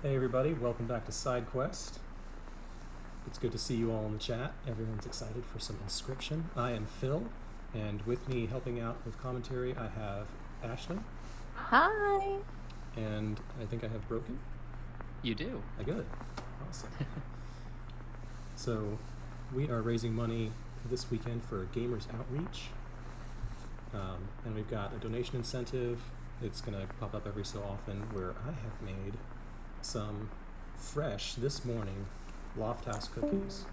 Hey everybody, welcome back to Side Quest. It's good to see you all in the chat. Everyone's excited for some Inscryption. I am Phil, and with me helping out with commentary I have Ashley. Hi. And I think I have Broken. You do. Good. Awesome. So we are raising money this weekend for Gamers Outreach. And we've got a donation incentive. It's going to pop up every so often where I have made some fresh this morning Loft House cookies.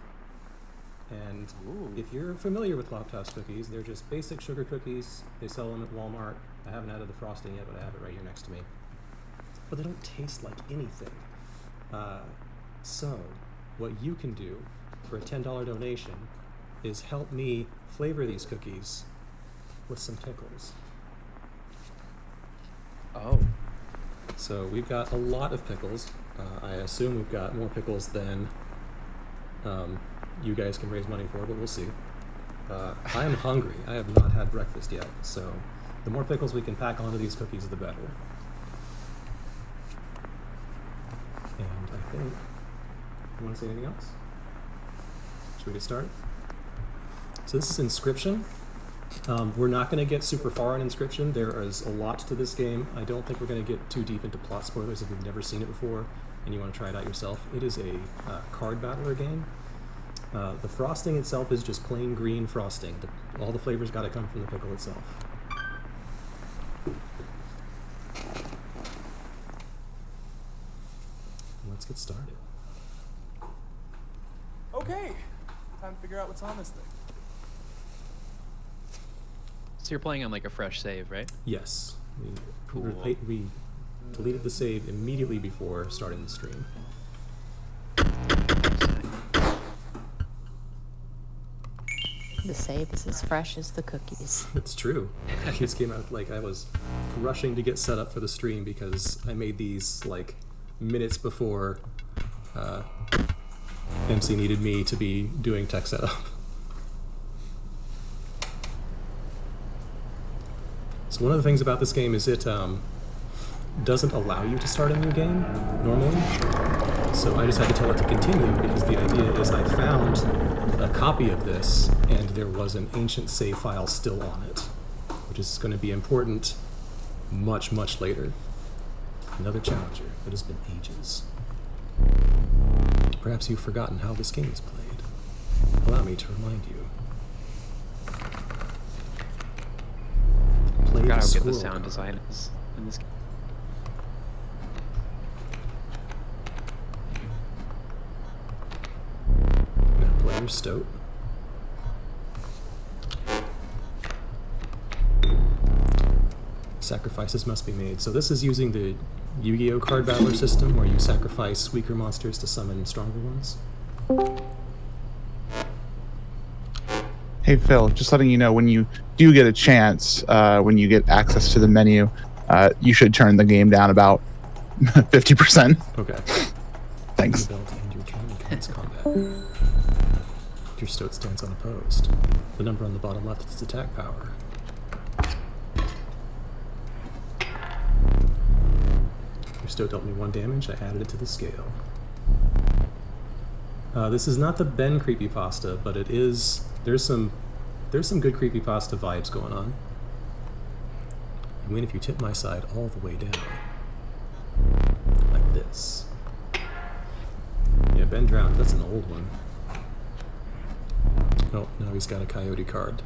And if you're familiar with Loft House cookies, they're just basic sugar cookies. They sell them at Walmart. I haven't added the frosting yet, but I have it right here next to me. But they don't taste like anything. So what you can do for a $10 donation is help me flavor these cookies with some pickles. Oh. So we've got a lot of pickles. I assume we've got more pickles than you guys can raise money for, but we'll see. I am hungry. I have not had breakfast yet, so the more pickles we can pack onto these cookies, the better. And I think... You want to say anything else? Should we get started? So this is Inscryption. We're not going to get super far in Inscryption. There is a lot to this game. I don't think we're going to get too deep into plot spoilers if you've never seen it before and you want to try it out yourself. It is a card battler game. The frosting itself is just plain green frosting. All the flavors got to come from the pickle itself. Let's get started. Okay, time to figure out what's on this thing. So you're playing on like a fresh save, right? Yes. Cool. We deleted the save immediately before starting the stream. The save is as fresh as the cookies. It's true. Cookies came out like I was rushing to get set up for the stream because I made these like minutes before MC needed me to be doing tech setup. So one of the things about this game is it doesn't allow you to start a new game normally. So I just had to tell it to continue because the idea is I found a copy of this and there was an ancient save file still on it, which is going to be important much, much later. Another challenger. It has been ages. Perhaps you've forgotten how this game is played. Allow me to remind you. I forgot how good the sound design is in this game. Now play your stoat. Sacrifices must be made. So this is using the Yu-Gi-Oh! Card battler system where you sacrifice weaker monsters to summon stronger ones. Hey Phil, just letting you know, when you do get a chance, when you get access to the menu, you should turn the game down about 50%. Okay. Thanks. Belt and your training commence combat. Your stoat stands unopposed. The number on the bottom left is its attack power. Your stoat dealt me 1 damage. I added it to the scale. This is not the Ben creepypasta, but it is. There's some good creepypasta vibes going on. You win if you tip my side all the way down, like this. Yeah, Ben drowned. That's an old one. Oh, now he's got a coyote card,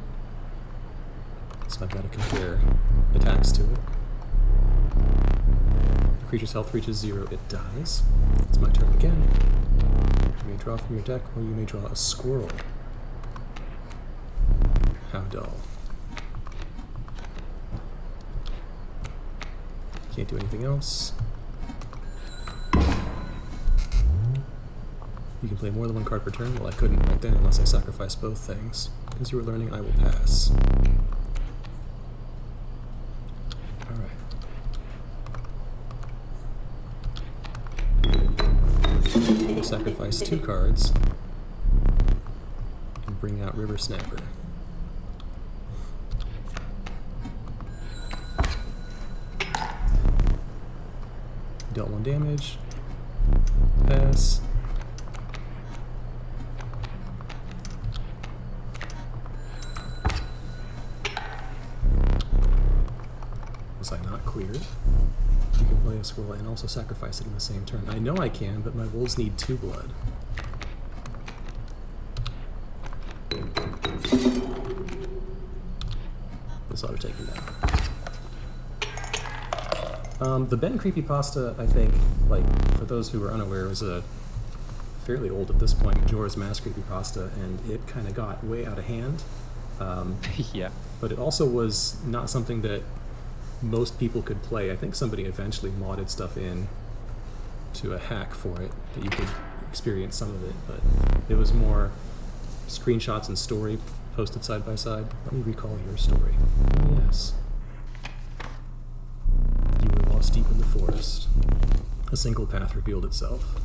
so I've got to compare attacks to it. The creature's health reaches 0, it dies. It's my turn again. You may draw from your deck, or you may draw a squirrel. How dull. Can't do anything else. You can play more than 1 card per turn. Well, I couldn't right then unless I sacrificed both things. As you were learning, I will pass. Alright. Sacrifice 2 cards and bring out River Snapper. Dealt 1 damage. Pass. Was I not cleared? You can play a squirrel and also sacrifice it in the same turn. I know I can, but my wolves need 2 blood. This ought to take him down. The Ben creepypasta, I think, like, for those who are unaware, was a fairly old at this point Majora's Mask creepypasta, and it kind of got way out of hand. Yeah. But it also was not something that most people could play. I think somebody eventually modded stuff in to a hack for it that you could experience some of it, but it was more screenshots and story posted side by side. Let me recall your story. Oh, yes. You were lost deep in the forest. A single path revealed itself.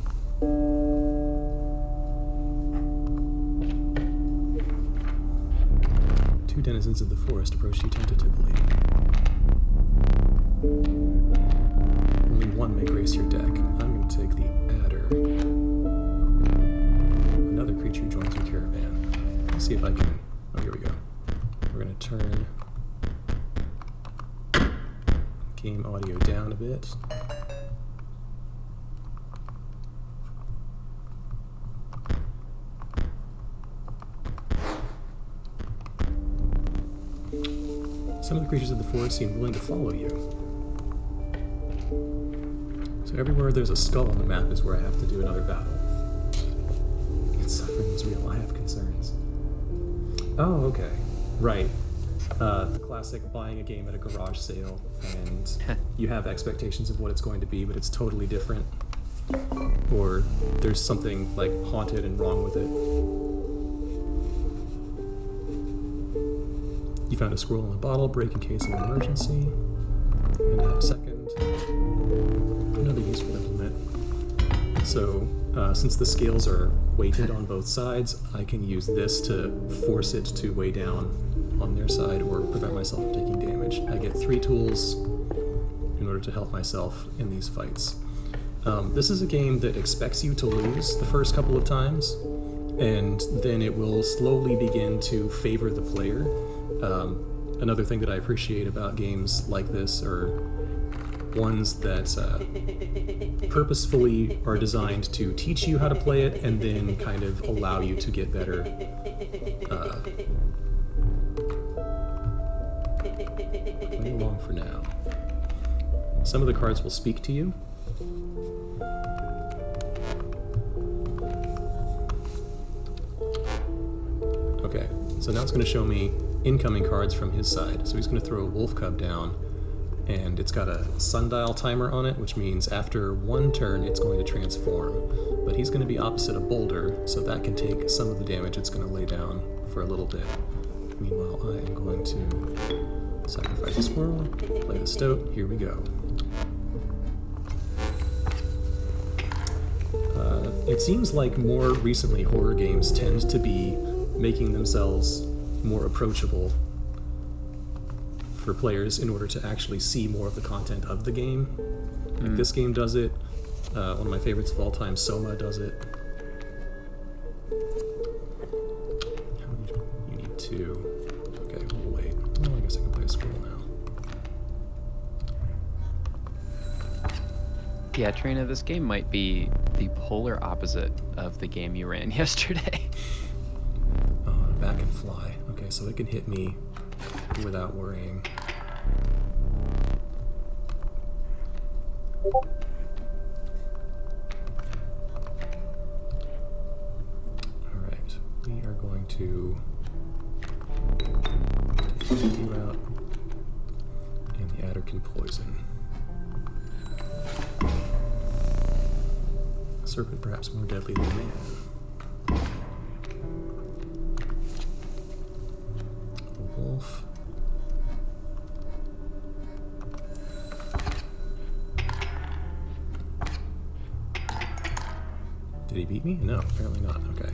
Two denizens of the forest approached you tentatively. Only one may grace your deck. I'm going to take the adder. Another creature joins your caravan. Let's see if I can... Oh, here we go. We're going to turn game audio down a bit. Some of the creatures of the forest seem willing to follow you. So everywhere there's a skull on the map is where I have to do another battle. Its suffering is real. I have concerns. Oh, okay. Right. The classic buying a game at a garage sale, and you have expectations of what it's going to be, but it's totally different. Or there's something, like, haunted and wrong with it. You found a scroll in a bottle, break in case of an emergency. And a second. Another useful implement. So, since the scales are weighted on both sides, I can use this to force it to weigh down on their side or prevent myself from taking damage. I get 3 tools in order to help myself in these fights. This is a game that expects you to lose the first couple of times, and then it will slowly begin to favor the player. Another thing that I appreciate about games like this are ones that purposefully are designed to teach you how to play it and then kind of allow you to get better. Play along for now. Some of the cards will speak to you. Okay, so now it's going to show me incoming cards from his side. So he's going to throw a wolf cub down, and it's got a sundial timer on it, which means after 1 turn it's going to transform. But he's going to be opposite a boulder, so that can take some of the damage it's going to lay down for a little bit. Meanwhile, I am going to sacrifice a squirrel, play the stoat. Here we go. It seems like more recently horror games tend to be making themselves more approachable for players in order to actually see more of the content of the game. Like this game does it. One of my favorites of all time, Soma, does it. How many? You need 2. Okay, we'll wait. Well, I guess I can play a scroll now. Yeah, Trina, this game might be the polar opposite of the game you ran yesterday. Back and fly. Okay, so it can hit me without worrying. Alright, we are going to take you out, and the adder can poison. A serpent perhaps more deadly than man. Wolf. Did he beat me? No, apparently not. Okay.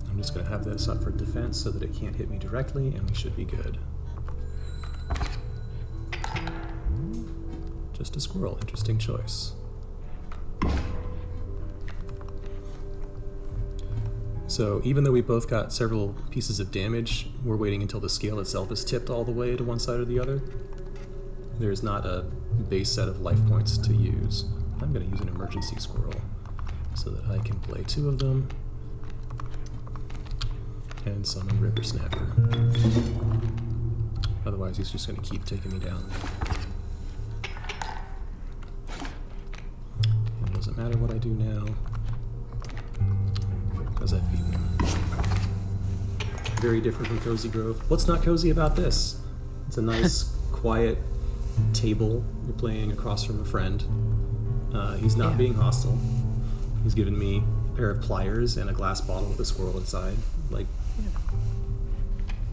I'm just going to have this up for defense so that it can't hit me directly, and we should be good. Just a squirrel. Interesting choice. So even though we both got several pieces of damage, we're waiting until the scale itself is tipped all the way to one side or the other. There's not a base set of life points to use. I'm going to use an emergency squirrel so that I can play 2 of them and summon River Snapper. Otherwise he's just going to keep taking me down. And it doesn't matter what I do now, because I've beaten him. Very different from Cozy Grove. What's not cozy about this? It's a nice, quiet table. You're playing across from a friend. He's not being hostile. He's given me a pair of pliers and a glass bottle with a squirrel inside. Like,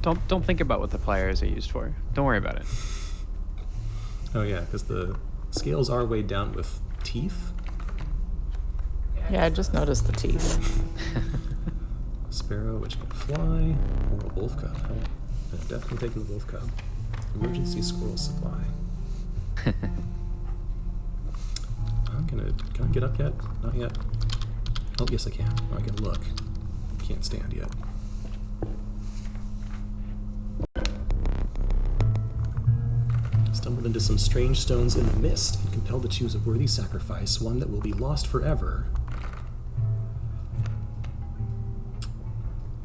Don't think about what the pliers are used for. Don't worry about it. oh yeah, because the scales are weighed down with teeth. Yeah, I just noticed the teeth. A sparrow, which can fly, or a wolf cub. I'm definitely taking the wolf cub. Emergency squirrel supply. Can I get up yet? Not yet. Oh, yes I can. I can look. Can't stand yet. Stumbled into some strange stones in the mist and compelled to choose a worthy sacrifice, one that will be lost forever.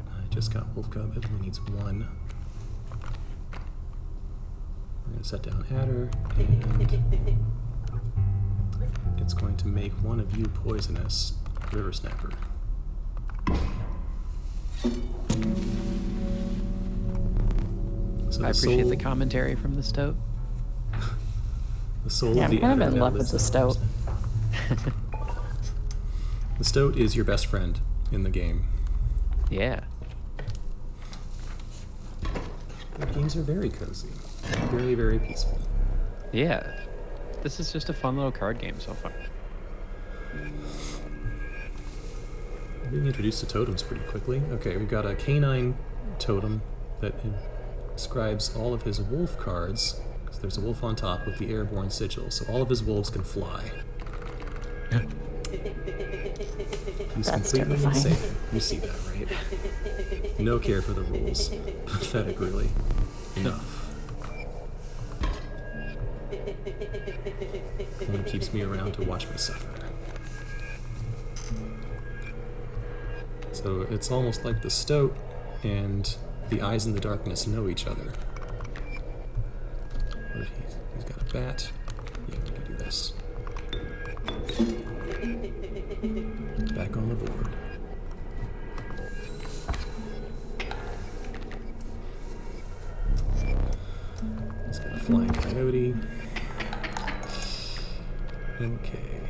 I just got wolf cub. It only needs 1. We're going to set down adder, and it's going to make one of you poisonous. River Snapper. So I appreciate the commentary from the stoat. The soul Yeah, of the I'm kind of adder in now love with lives the stoat. The stoat is your best friend in the game. Yeah. The games are very cozy. Very, very peaceful. Yeah. This is just a fun little card game so far. I'm being introduced to totems pretty quickly. Okay, we've got a canine totem that inscribes all of his wolf cards, because there's a wolf on top with the airborne sigil, so all of his wolves can fly. He's That's completely terrifying. insane. You see that, right? No care for the rules. Pathetic, really. Enough. Only keeps me around to watch me suffer. So it's almost like the stoat and the eyes in the darkness know each other. What if he's got a bat? Yeah, we can do this. Back on the board. He's got a flying coyote. Okay.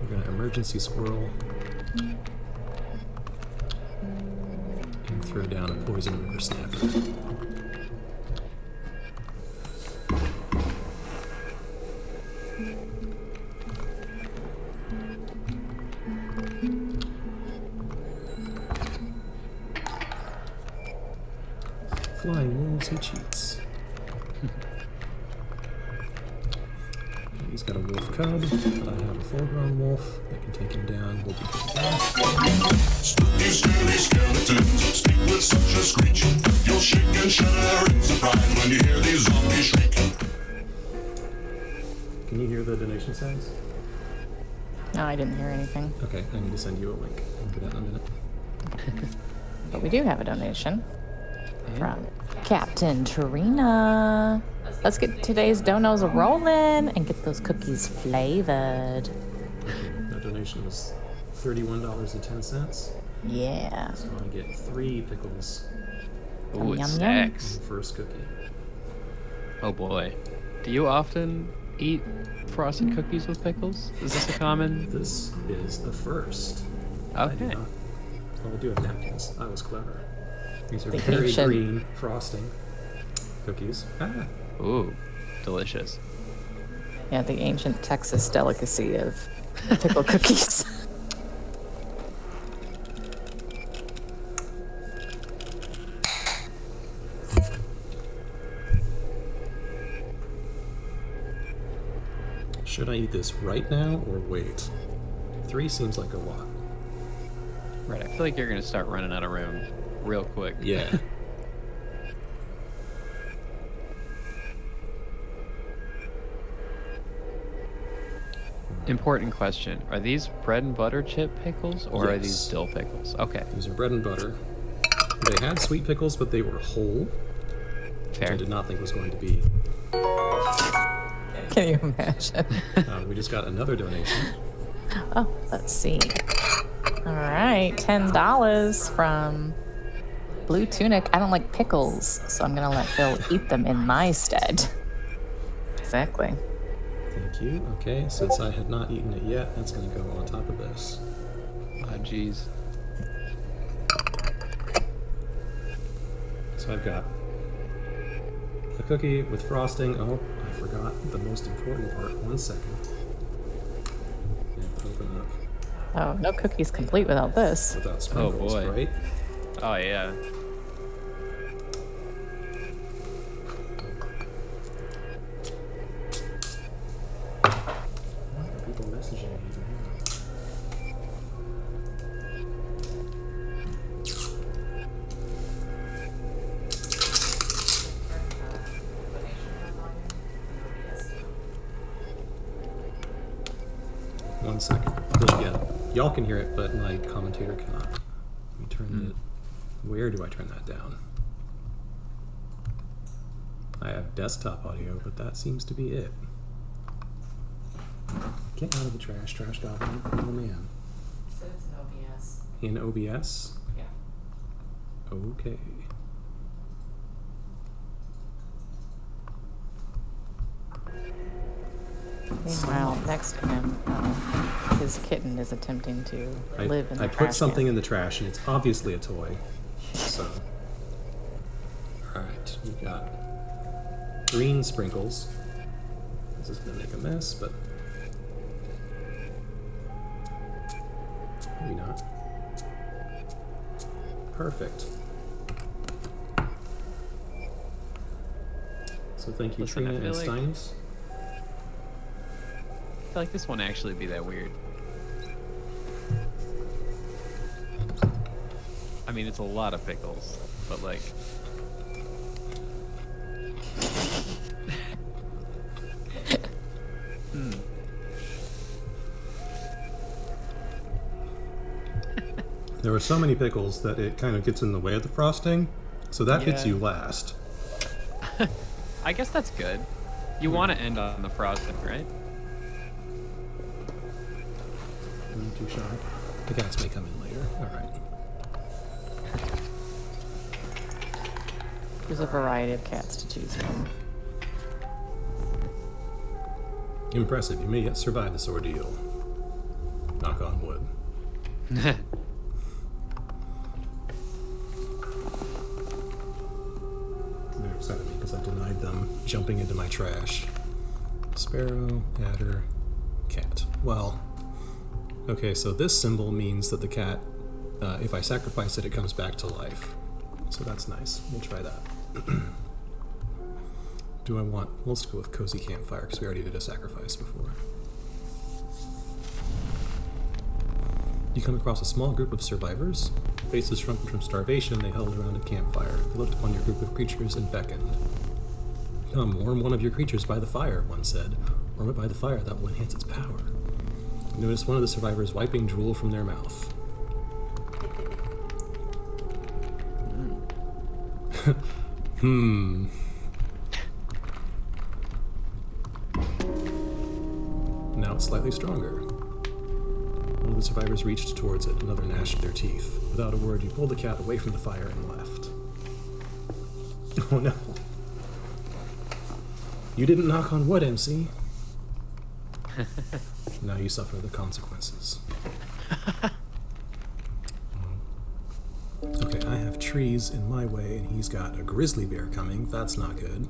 We're gonna emergency squirrel. And throw down a poison river snapper. Flying wolves, he cheats. He's got a wolf cub, but I have a full-grown wolf that can take him down. We'll be good down. Spooky, scary skeletons speak with such a screech. You'll shake and shudder in surprise when you hear these zombies shriek. Can you hear the donation sounds? No, I didn't hear anything. Okay, I need to send you a link. I'll do that in a minute. But we do have a donation from Captain Tarina. Let's get today's donos rolling and get those cookies flavored. That donation was $31.10. Yeah. So I get 3 pickles Ooh, Yum, it yum, stacks. on the first cookie. Oh boy. Do you often eat frosted cookies with pickles? Is this a common? This is the first. I do Okay. not. Oh, I do have napkins. I was clever. These are The very ancient- green frosting cookies. Ah, Ooh, delicious. Yeah, the ancient Texas delicacy of pickle cookies. Should I eat this right now or wait? 3 seems like a lot. Right, I feel like you're gonna start running out of room real quick. Yeah. Important question. Are these bread and butter chip pickles or are Yes. these dill pickles? Okay. These are bread and butter. They had sweet pickles, but they were whole, which Fair. I did not think was going to be. Can you imagine? We just got another donation. Oh, let's see. All right, $10 from Blue Tunic. I don't like pickles, so I'm gonna let Phil eat them in my stead. Exactly. Thank you. Okay, since I had not eaten it yet, that's going to go on top of this. Oh, jeez. So I've got a cookie with frosting. Oh, I forgot the most important part. 1 second. And open up Oh, no cookies complete without this. without sprinkles, boy. right? Oh, yeah. Why are people messaging me even now? One second. Yeah, y'all can hear it, but my commentator cannot. Let me turn it. Where do I turn that down? I have desktop audio, but that seems to be it. Get out of the trash goblin. Oh man. So it's an OBS. In OBS? Yeah. Okay. Meanwhile, next to him, his kitten is attempting to live in the I trash put something can. in the trash, and it's obviously a toy. So, alright, we've got green sprinkles. This is gonna make a mess, but maybe not. Perfect. So thank you, Listen, I Trina and feel like- Steinies. I feel like this won't actually be that weird. I mean, it's a lot of pickles, but like... There were so many pickles that it kind of gets in the way of the frosting, so that hits Yeah. you last. I guess that's good. You want to end on the frosting, right? I'm too shy. The cats may come in later. Alright. There's a variety of cats to choose from. Impressive. You may yet survive this ordeal. Knock on wood. They're upset at me because I denied them jumping into my trash. Sparrow, adder, cat. Well, okay, so this symbol means that the cat, if I sacrifice it, it comes back to life. So that's nice. We'll try that. Do I want... Let's go with Cozy Campfire, because we already did a sacrifice before. You come across a small group of survivors. Faces shrunken from starvation, they huddled around a campfire. They looked upon your group of creatures and beckoned. Come, warm one of your creatures by the fire, one said. Warm it by the fire, that will enhance its power. You noticed one of the survivors wiping drool from their mouth. Now it's slightly stronger. One of the survivors reached towards it, another gnashed their teeth. Without a word, you pulled the cat away from the fire and left. Oh no. You didn't knock on wood, MC. Now you suffer the consequences. Okay, I have trees in my way, and he's got a grizzly bear coming. That's not good.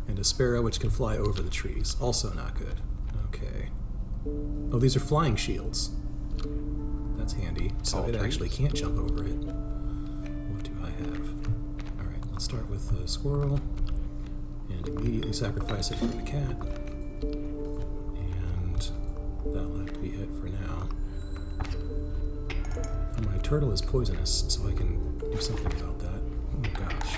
And a sparrow which can fly over the trees. Also not good. Okay. Oh, these are flying shields. That's handy. So Tall it actually trees. can't jump over it. What do I have? Alright, let's start with the squirrel. And immediately sacrifice it for the cat. And that'll have to be it for now. Oh, my turtle is poisonous, so I can do something about that. Oh gosh.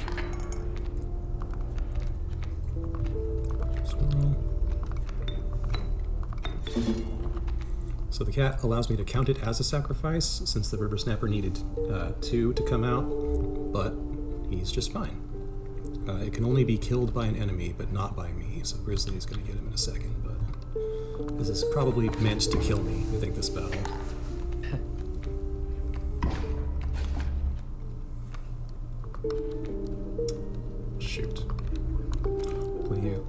Swirl. So the cat allows me to count it as a sacrifice, since the river snapper needed 2 to come out, but he's just fine. It can only be killed by an enemy, but not by me, so Grizzly is going to get him in a second, but this is probably meant to kill me, I think, this battle. Shoot. Play you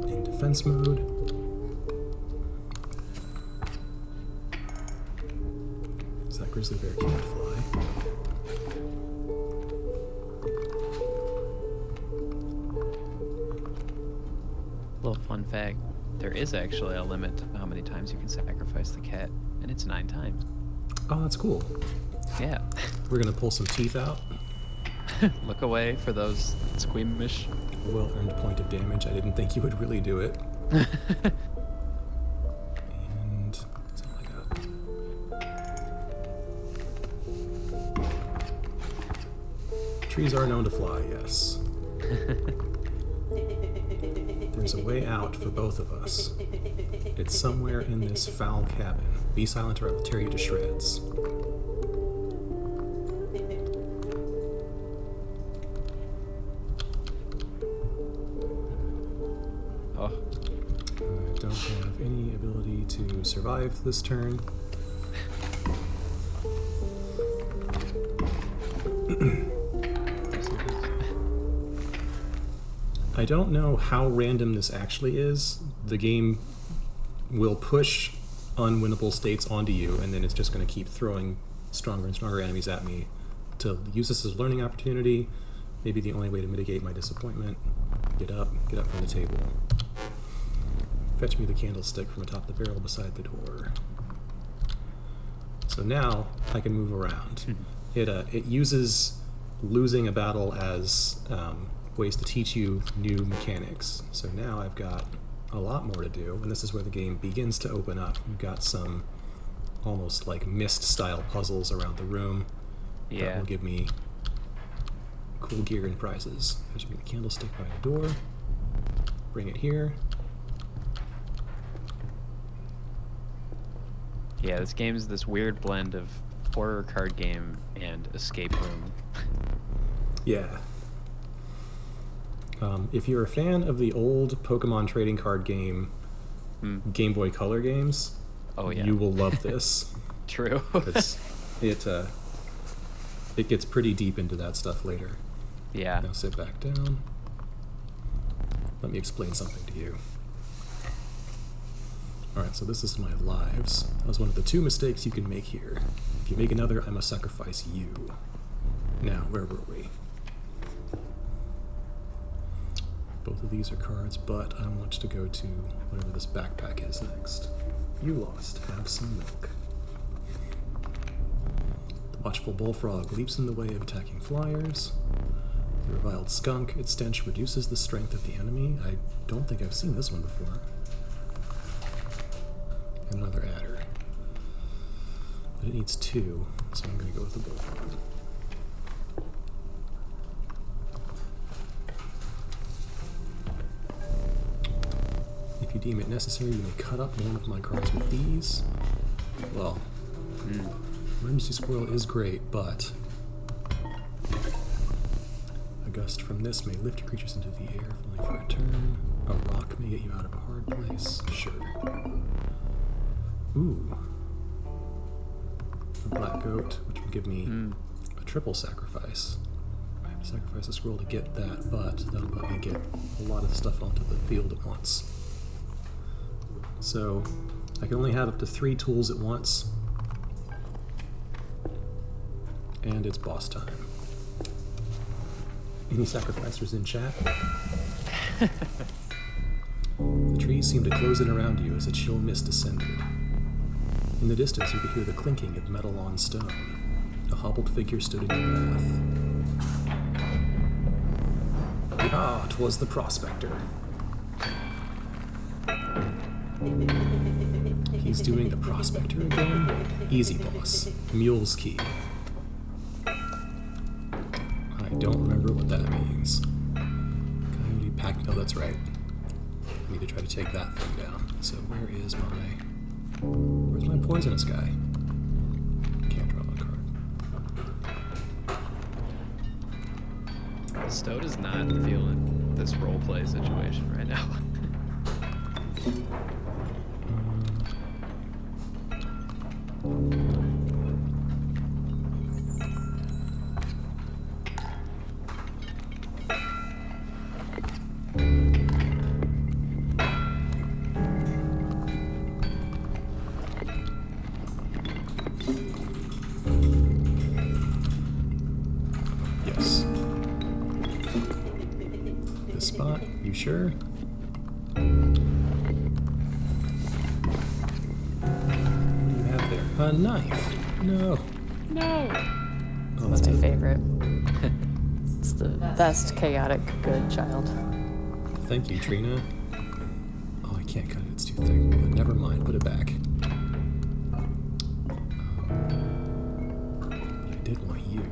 in defense mode. So that grizzly bear can't fly. Little fun fact, there is actually a limit to how many times you can sacrifice the cat, and it's 9 times. Oh, that's cool. Yeah. We're going to pull some teeth out. Look away for those squeamish. Well-earned point of damage. I didn't think you would really do it. And that's all I got. Trees are known to fly, yes. There's a way out for both of us. It's somewhere in this foul cabin. Be silent or I will tear you to shreds. Oh, I don't have any ability to survive this turn. I don't know how random this actually is. The game will push unwinnable states onto you, and then it's just going to keep throwing stronger and stronger enemies at me to use this as a learning opportunity. Maybe the only way to mitigate my disappointment. Get up from the table. Fetch me the candlestick from atop the barrel beside the door. So now I can move around. It uses losing a battle as ways to teach you new mechanics. So now I've got a lot more to do, and this is where the game begins to open up. We've got some almost like Myst-style puzzles around the room that will give me cool gear and prizes. Fetch me the candlestick by the door. Bring it here. yeah, this game is this weird blend of horror card game and escape room. Yeah. If you're a fan of the old Pokemon trading card game, Game Boy Color games, Oh yeah, you will love this. true. It gets pretty deep into that stuff later. Yeah. Now sit back down. Let me explain something to you. Alright, so this is my lives. That was one of the 2 mistakes you can make here. If you make another, I must sacrifice you. Now, where were we? Both of these are cards, but I want to go to whatever this backpack is next. You lost. Have some milk. The watchful bullfrog leaps in the way of attacking flyers. The reviled skunk, its stench reduces the strength of the enemy. I don't think I've seen this one before. And another adder. But it needs 2, so I'm going to go with the bullfrog. If you deem it necessary, you may cut up one of my cards with these. Well, Emergency Squirrel is great, but a gust from this may lift your creatures into the air only for a turn. A rock may get you out of a hard place. Sure. Ooh. A black goat, which will give me a triple sacrifice. I have to sacrifice a squirrel to get that, but that'll let me get a lot of stuff onto the field at once. So I can only have up to 3 tools at once. And it's boss time. Any sacrificers in chat? The trees seemed to close in around you as a chill mist descended. In the distance you could hear the clinking of metal on stone. A hobbled figure stood in your path. Ah, 'twas the prospector. He's doing the Prospector again. Easy boss. Mule's Key. I don't remember what that means. Coyote Pack. No, that's right. I need to try to take that thing down. So where is my... Where's my poisonous guy? Can't draw a card. Stowe is not feeling this roleplay situation right now. Yes. This spot, you sure? What do you have there? A knife. No. No. Oh, That's my it. favorite. It's the best chaotic good child. Thank you, Trina. Oh, I can't cut it. It's too thick. Well, then never mind. Put it back. But I did want you.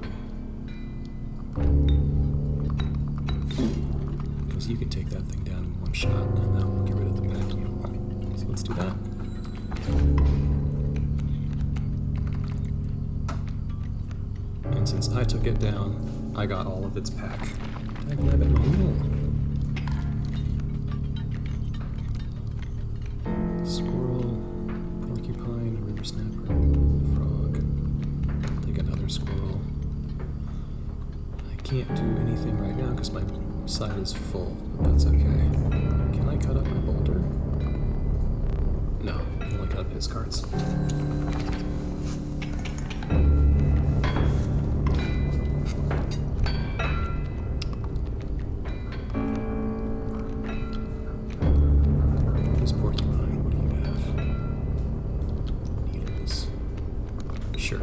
Because you can take that thing down in one shot, and that will get rid of the pack mule. So let's do that. And since I took it down, I got all of its pack. Did I grab it my mule? Squirrel, porcupine, river snapper, frog. Take another squirrel. I can't do anything right now because my side is full, but that's okay. Can I cut up my boulder? No, I can only cut up his cards. What is porcupine? What do you have? Needles. Sure.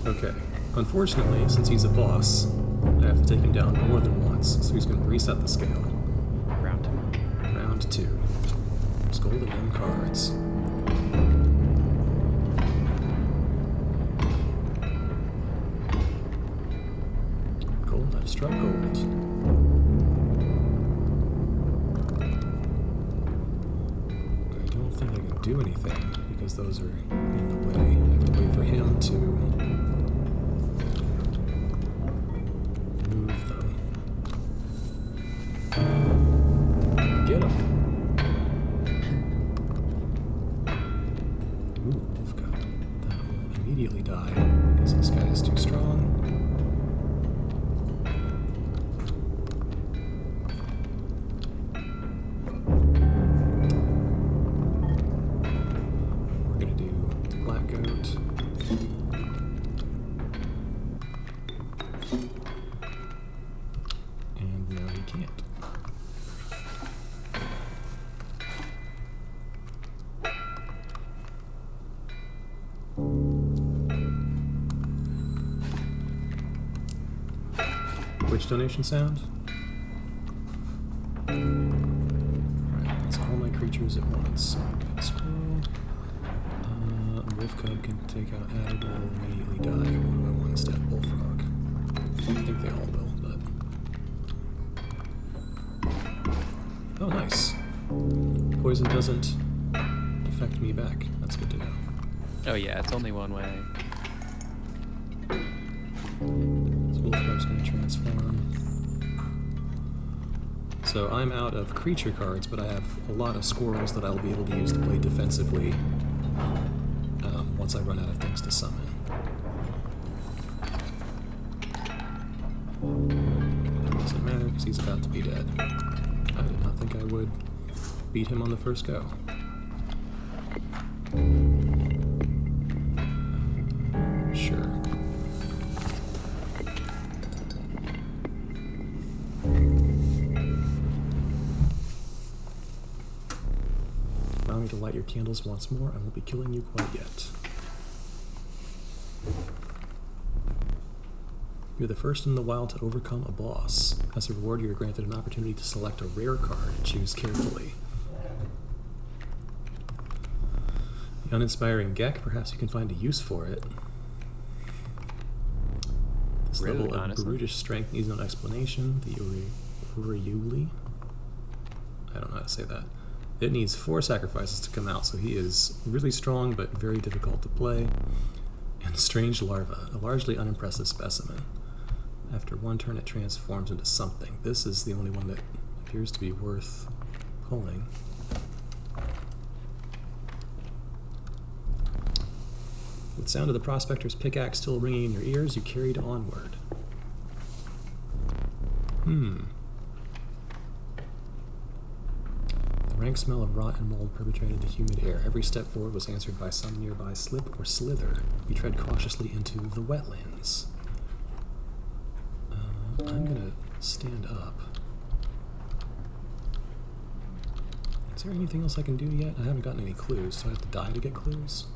Okay. Unfortunately, since he's a boss, I have to take him down more than once, so he's going to reset the scale. Round 2. Round 2. Scolding them cards. Gold, I've struck gold. I don't think I can do anything because those are in the way. I have to wait for him to move them. Get him. Ooh, Wolf Cup. That will immediately die because this guy is too strong. We're gonna do Black Goat. And no, he can't. Which donation sound? Alright, that's all my creatures at once. Okay, squirrel. Wolf Cub can take out Adder, will immediately die. What do I want instead? Bullfrog. I think they all will, but... Oh, nice. Poison doesn't affect me back. That's good to know. Oh yeah, it's only one way. So Wolf Cub's going to transform. So I'm out of creature cards, but I have a lot of squirrels that I'll be able to use to play defensively once I run out of things to summon. That doesn't matter because he's about to be dead. I did not think I would beat him on the first go. Sure. Allow me to light your candles once more. I won't be killing you quite yet. You're the first in the wild to overcome a boss. As a reward, you are granted an opportunity to select a rare card. Choose carefully. The uninspiring Gek, perhaps you can find a use for it. This Rude, level of honestly. brutish strength needs no explanation. The Uriuli. I don't know how to say that. It needs 4 sacrifices to come out, so he is really strong but very difficult to play. And Strange Larva, a largely unimpressive specimen. After 1 turn, it transforms into something. This is the only one that appears to be worth pulling. With the sound of the prospector's pickaxe still ringing in your ears, you carried onward. The rank smell of rot and mold perpetrated the humid air. Every step forward was answered by some nearby slip or slither. You tread cautiously into the wetlands. I'm gonna stand up. Is there anything else I can do yet? I haven't gotten any clues, so I have to die to get clues.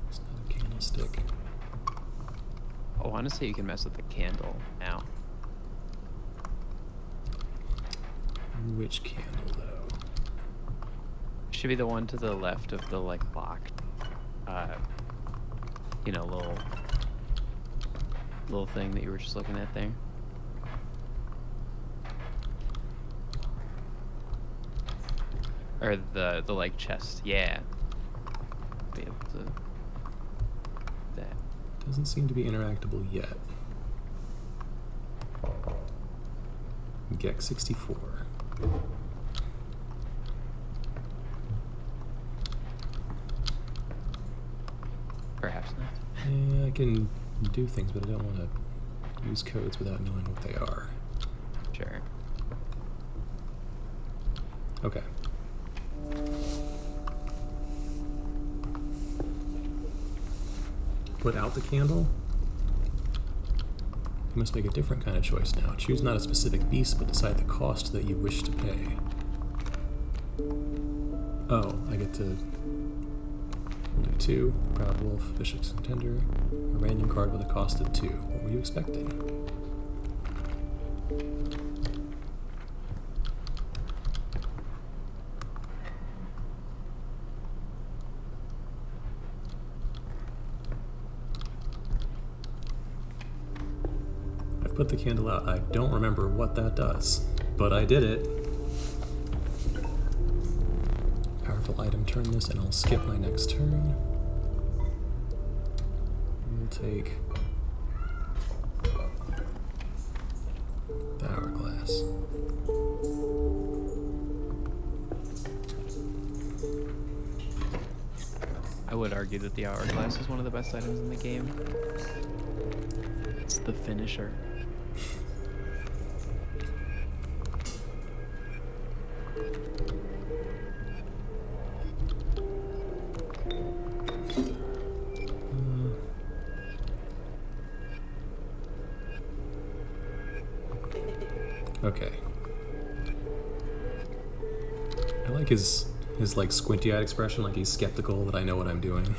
It's not a candlestick. Oh, honestly, you can mess with the candle now. Which candle, though? Should be the one to the left of the like locked, you know, little thing that you were just looking at there. Or the like chest, yeah. Be able to that. Doesn't seem to be interactable yet. Gek 64. Perhaps not. Yeah, I can do things, but I don't want to use codes without knowing what they are. Sure. Okay. Put out the candle. You must make a different kind of choice now. Choose not a specific beast, but decide the cost that you wish to pay. Oh, I get to do 2. Proud Wolf, Bishop's Contender. A random card with a cost of 2. What were you expecting? Put the candle out. I don't remember what that does, but I did it. Powerful item, turn this and I'll skip my next turn. We'll take the hourglass. I would argue that the hourglass is one of the best items in the game. It's the finisher. Okay. I like his like squinty-eyed expression, like he's skeptical that I know what I'm doing.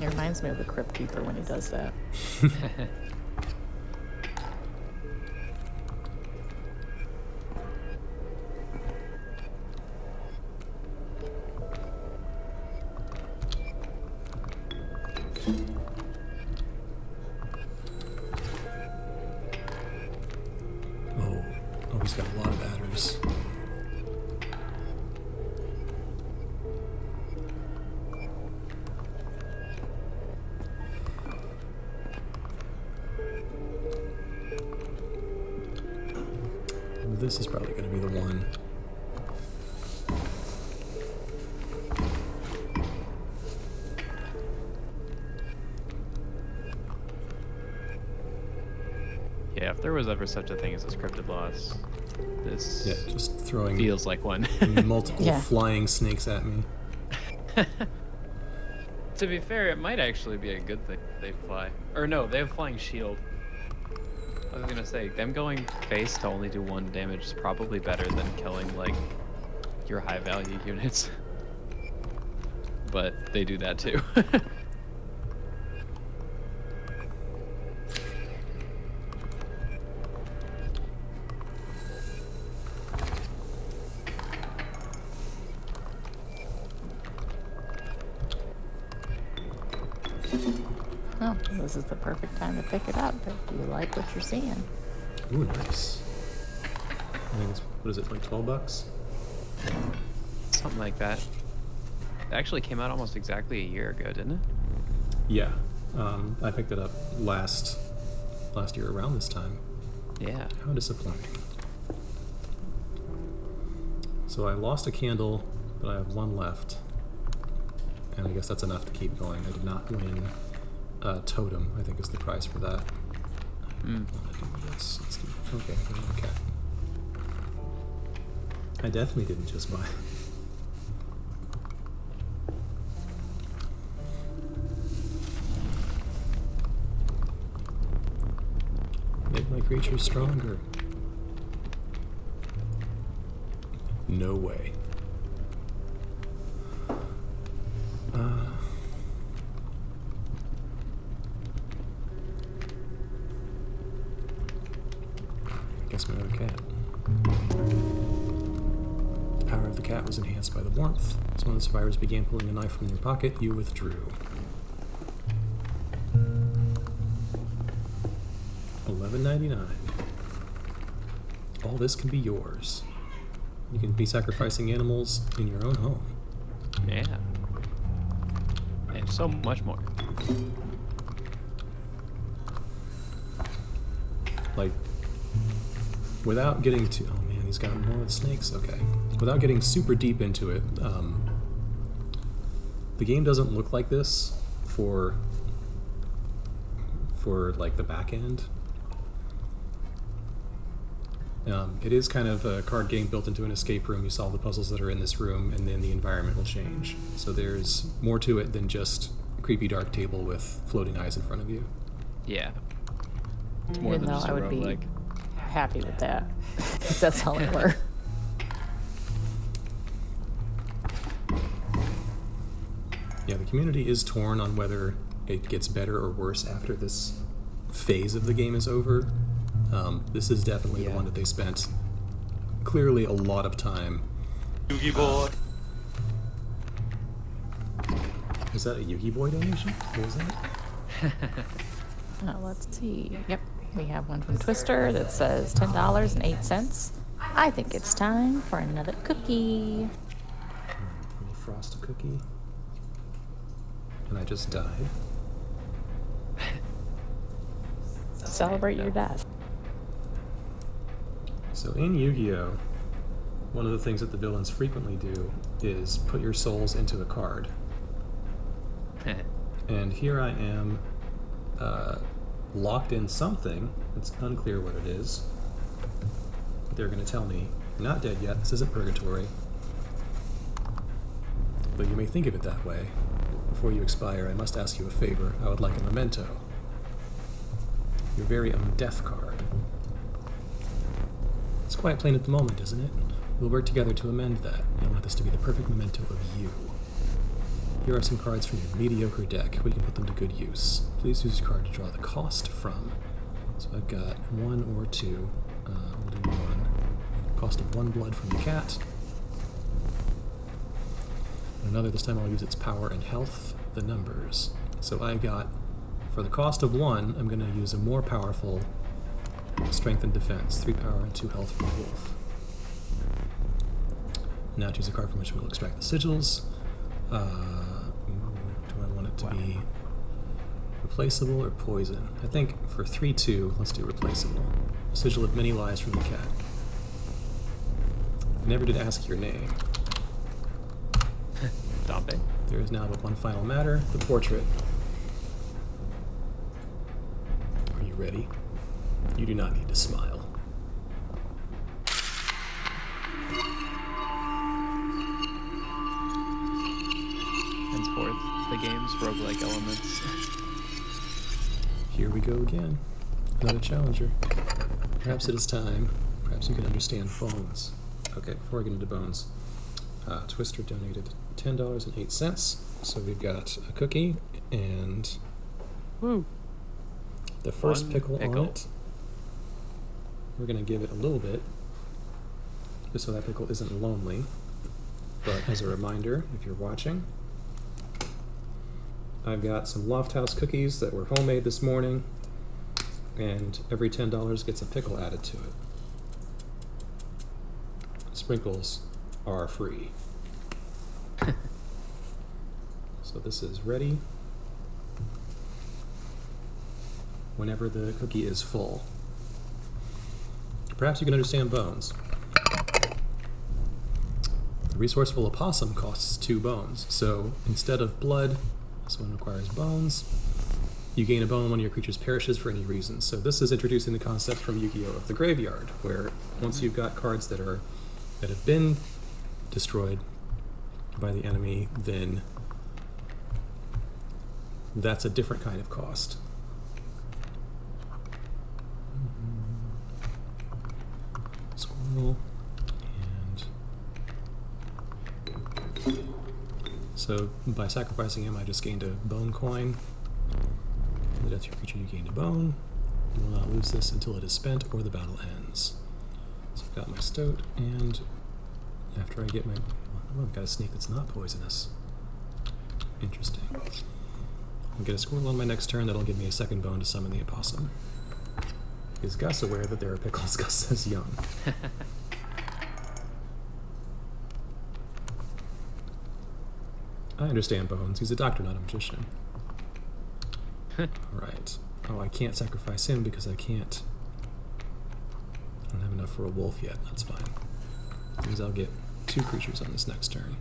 It reminds me of the Crypt Keeper when he does that. Oh, he's got a lot of adders. This is probably going to be the one. Yeah, if there was ever such a thing as a scripted loss, this Yeah, just throwing feels like one. multiple Yeah. flying snakes at me. To be fair, it might actually be a good thing they fly. Or no, they have flying shield. I was gonna say, them going face to only do 1 damage is probably better than killing, like, your high value units. But they do that too. Oh, this is the perfect time to pick it up if you like what you're seeing. Ooh, nice. I think it's, what is it, like $12? Something like that. It actually came out almost exactly a year ago, didn't it? Yeah. I picked it up last year around this time. Yeah. How disappointing. So I lost a candle, but I have one left. And I guess that's enough to keep going. I did not win totem, I think is the prize for that. Mm. Let's do, okay, okay. I definitely didn't just buy. Make my creature stronger. No way. Guess my other cat. The power of the cat was enhanced by the warmth. As one of the survivors began pulling a knife from your pocket, you withdrew. $11.99. All this can be yours. You can be sacrificing animals in your own home. Yeah. And so much more. Like, without getting too... Oh man, he's got more with snakes? Okay. Without getting super deep into it, the game doesn't look like this for like the back end. It is kind of a card game built into an escape room. You solve the puzzles that are in this room, and then the environment will change. So there's more to it than just a creepy dark table with floating eyes in front of you. Yeah. It's more Even than though just I a would be roguelike. happy with that. If that's all it were. Yeah, the community is torn on whether it gets better or worse after this phase of the game is over. This is definitely the one that they spent clearly a lot of time. Yugi boy. Was that a Yugi Boy donation? What was that? Let's see. Yep, we have one from Twister that says $10.08. I think it's time for another cookie. Let me frost a cookie. And I just died. Celebrate your death. So in Yu-Gi-Oh, one of the things that the villains frequently do is put your souls into a card. And here I am, locked in something. It's unclear what it is. They're going to tell me, you're not dead yet, this isn't purgatory. Though you may think of it that way. Before you expire, I must ask you a favor. I would like a memento. Your very own death card. It's quite plain at the moment, isn't it? We'll work together to amend that. I want this to be the perfect memento of you. Here are some cards from your mediocre deck. We can put them to good use. Please use your card to draw the cost from. So I've got 1 or 2. We'll do 1. Cost of 1 blood from the cat. And another, this time I'll use its power and health, the numbers. So I got, for the cost of 1, I'm going to use a more powerful strength and defense. 3 power and 2 health from the wolf. Now choose a card from which we'll extract the sigils. Do I want it to be replaceable or poison? I think for 3/2, let's do replaceable. A sigil of many lies from the cat. I never did ask your name. Dampe. There is now but one final matter, the portrait. Are you ready? You do not need to smile. Henceforth, the game's roguelike elements. Here we go again. Another challenger. Perhaps it is time. Perhaps you can understand bones. Okay, before I get into bones, Twister donated $10.08. So we've got a cookie and Woo. the first One pickle pickle. on it. We're going to give it a little bit, just so that pickle isn't lonely. But as a reminder, if you're watching, I've got some Loft House cookies that were homemade this morning, and every $10 gets a pickle added to it. Sprinkles are free. So this is ready whenever the cookie is full. Perhaps you can understand bones. The resourceful opossum costs 2 bones, so instead of blood, this one requires bones. You gain a bone when one of your creatures perishes for any reason. So this is introducing the concept from Yu-Gi-Oh! Of the graveyard, where once you've got cards that have been destroyed by the enemy, then that's a different kind of cost. Squirrel. And so by sacrificing him, I just gained a bone coin. On the death of your creature, you gained a bone. You will not lose this until it is spent or the battle ends. So I've got my stoat, and after I get my... Oh, I've got a snake that's not poisonous. Interesting. I'll get a squirrel on my next turn. That'll give me a second bone to summon the opossum. Is Gus aware that there are pickles? Gus says young. I understand Bones. He's a doctor, not a magician. Right. Oh, I can't sacrifice him because I don't have enough for a wolf yet. That's fine. That means I'll get 2 creatures on this next turn.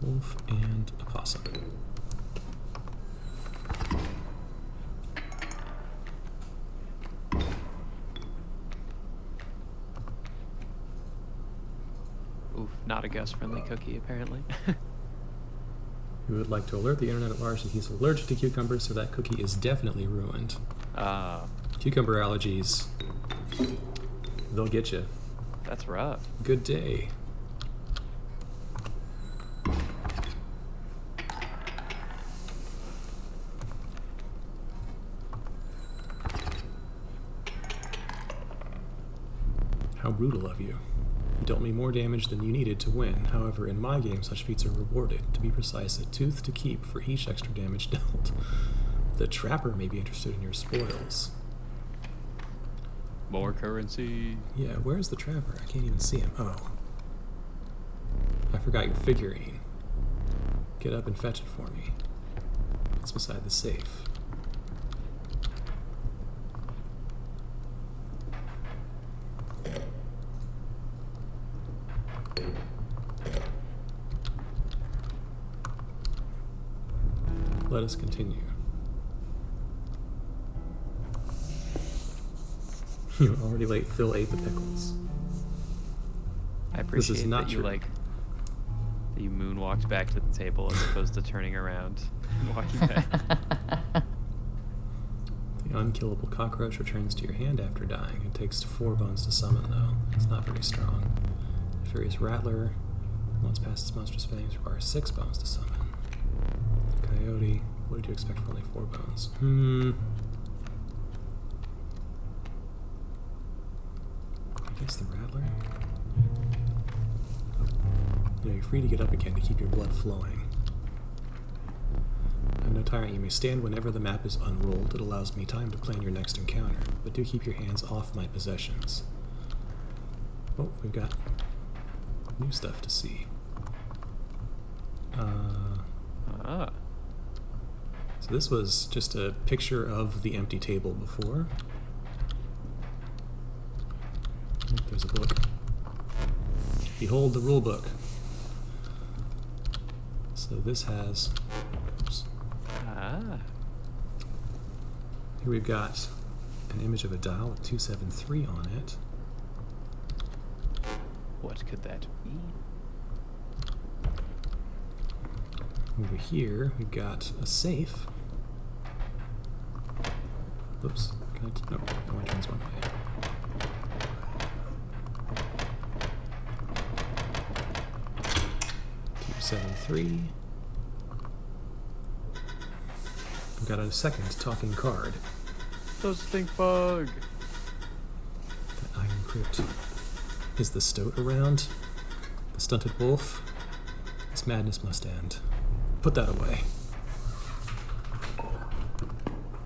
Wolf and opossum. Oof, not a Gus-friendly cookie, apparently. We would like to alert the internet at large that he's allergic to cucumbers, so that cookie is definitely ruined. Cucumber allergies, they'll get you. That's rough. Good day. How brutal of you. You dealt me more damage than you needed to win. However, in my game, such feats are rewarded. To be precise, a tooth to keep for each extra damage dealt. The trapper may be interested in your spoils. More currency. Yeah, where's the trapper? I can't even see him. Oh. I forgot your figurine. Get up and fetch it for me. It's beside the safe. Let us continue. You're already late. Phil ate the pickles. I appreciate This is not that you true. that you moonwalked back to the table as opposed to turning around and walking back. The unkillable cockroach returns to your hand after dying. It takes 4 bones to summon, though. It's not very strong. The Furious Rattler, once past its monstrous fangs, requires 6 bones to summon. Coyote, what did you expect for only 4 bones? I guess the Rattler? You know, you're free to get up again to keep your blood flowing. I'm no tyrant. You may stand whenever the map is unrolled. It allows me time to plan your next encounter, but do keep your hands off my possessions. Oh, we've got new stuff to see. So this was just a picture of the empty table before. Oh, there's a book. Behold the rule book. So this has... Oops. Here we've got an image of a dial with 273 on it. What could that mean? Over here, we've got a safe. Oops. Can I no, it only turns one way. 273. We've got a second talking card. So stink bug. crypt. Is the stoat around? The stunted wolf? This madness must end. Put that away.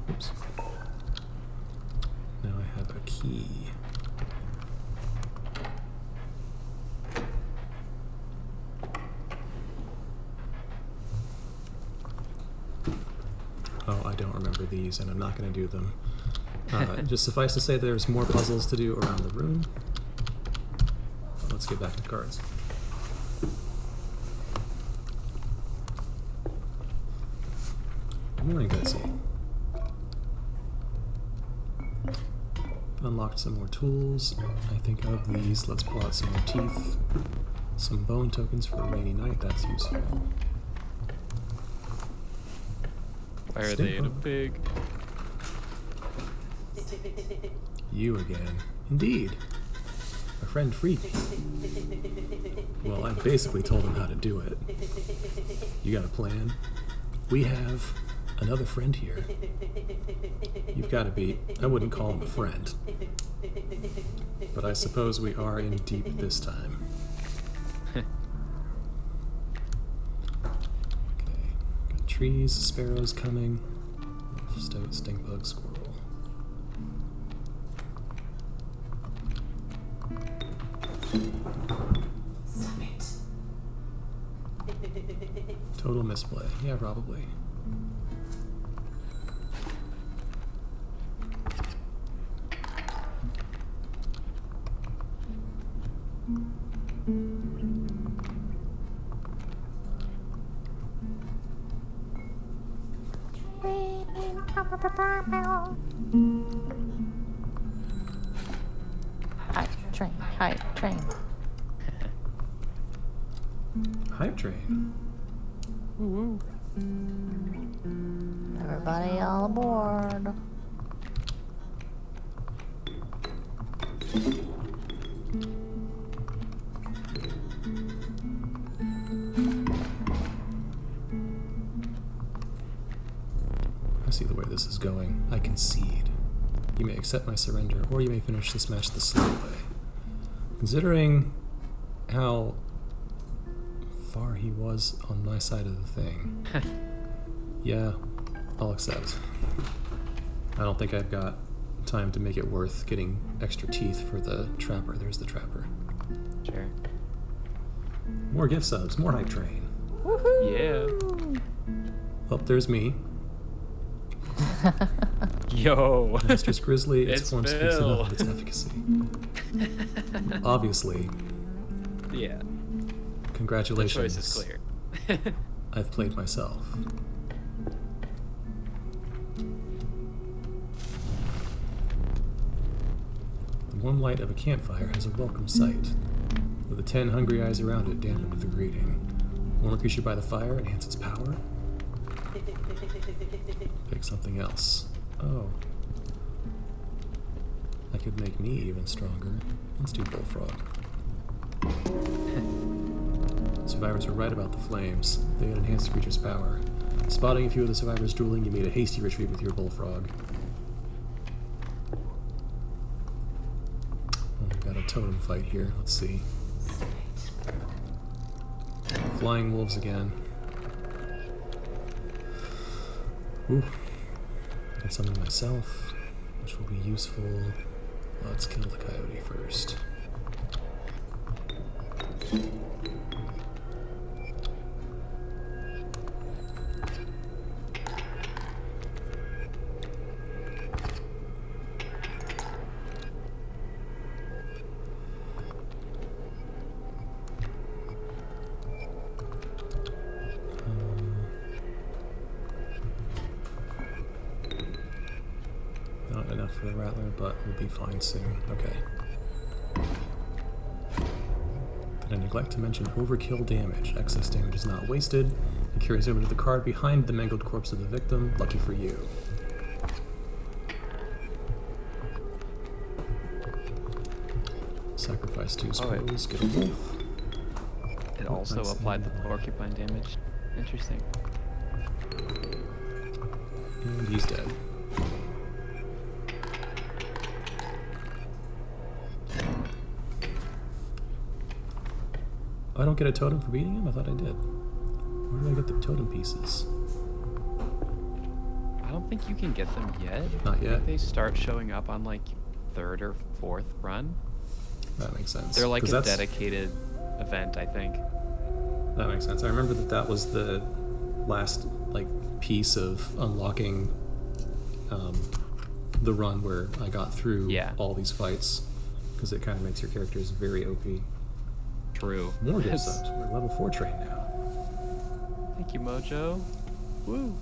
Oops. Now I have a key. Oh, I don't remember these, and I'm not going to do them. Just suffice to say there's more puzzles to do around the room. Let's get back to cards. Good morning, Betsy. Unlocked some more tools. I think of these. Let's pull out some more teeth. Some bone tokens for a rainy night. That's useful. Why are they in a pig? You again. Indeed. My friend freed me. Well, I basically told him how to do it. You got a plan? We have another friend here. You've got to be... I wouldn't call him a friend. But I suppose we are in deep this time. Okay. Got trees, sparrows coming. Stink bug, squirrel. Total misplay. Yeah, probably. Hype train. Hype train. Everybody all aboard. I see the way this is going. I concede. You may accept my surrender, or you may finish this match the slow way. Considering how far he was on my side of the thing, yeah, I'll accept. I don't think I've got time to make it worth getting extra teeth for the trapper. There's the trapper. Sure. More gift subs, more hype train. Yeah. Oh, there's me. Yo. Mistress Grizzly, its It's form speaks Phil. enough of its efficacy. Obviously, Yeah. The congratulations. choice is clear. I've played myself. The warm light of a campfire has a welcome sight, with the 10 hungry eyes around it dampened with a greeting. Warm a creature by the fire, enhance its power. Pick something else. Oh. That could make me even stronger. Let's do bullfrog. Survivors were right about the flames. They had enhanced the creature's power. Spotting a few of the survivors dueling, you made a hasty retreat with your bullfrog. Oh, we got a totem fight here. Let's see. Flying wolves again. Ooh. I can summon myself, which will be useful. Let's kill the coyote first. Not enough for the rattler, but we'll be fine soon. Okay. Did I neglect to mention overkill damage? Excess damage is not wasted. It carries over to the card behind the mangled corpse of the victim. Lucky for you. Sacrifice 2 squirrels, get a wolf. It also nice. applied the porcupine damage. Interesting. And he's dead. I don't get a totem for beating him? I thought I did. Where do I get the totem pieces? I don't think you can get them yet. Not I yet. think they start showing up on like 3rd or 4th run. That makes sense. They're like 'Cause a that's- dedicated event, I think. That makes sense. I remember that was the last like piece of unlocking the run where I got through all these fights, because it kind of makes your characters very OP. True. More gift Yes. subs. We're level 4 train now. Thank you, Mojo. Woo.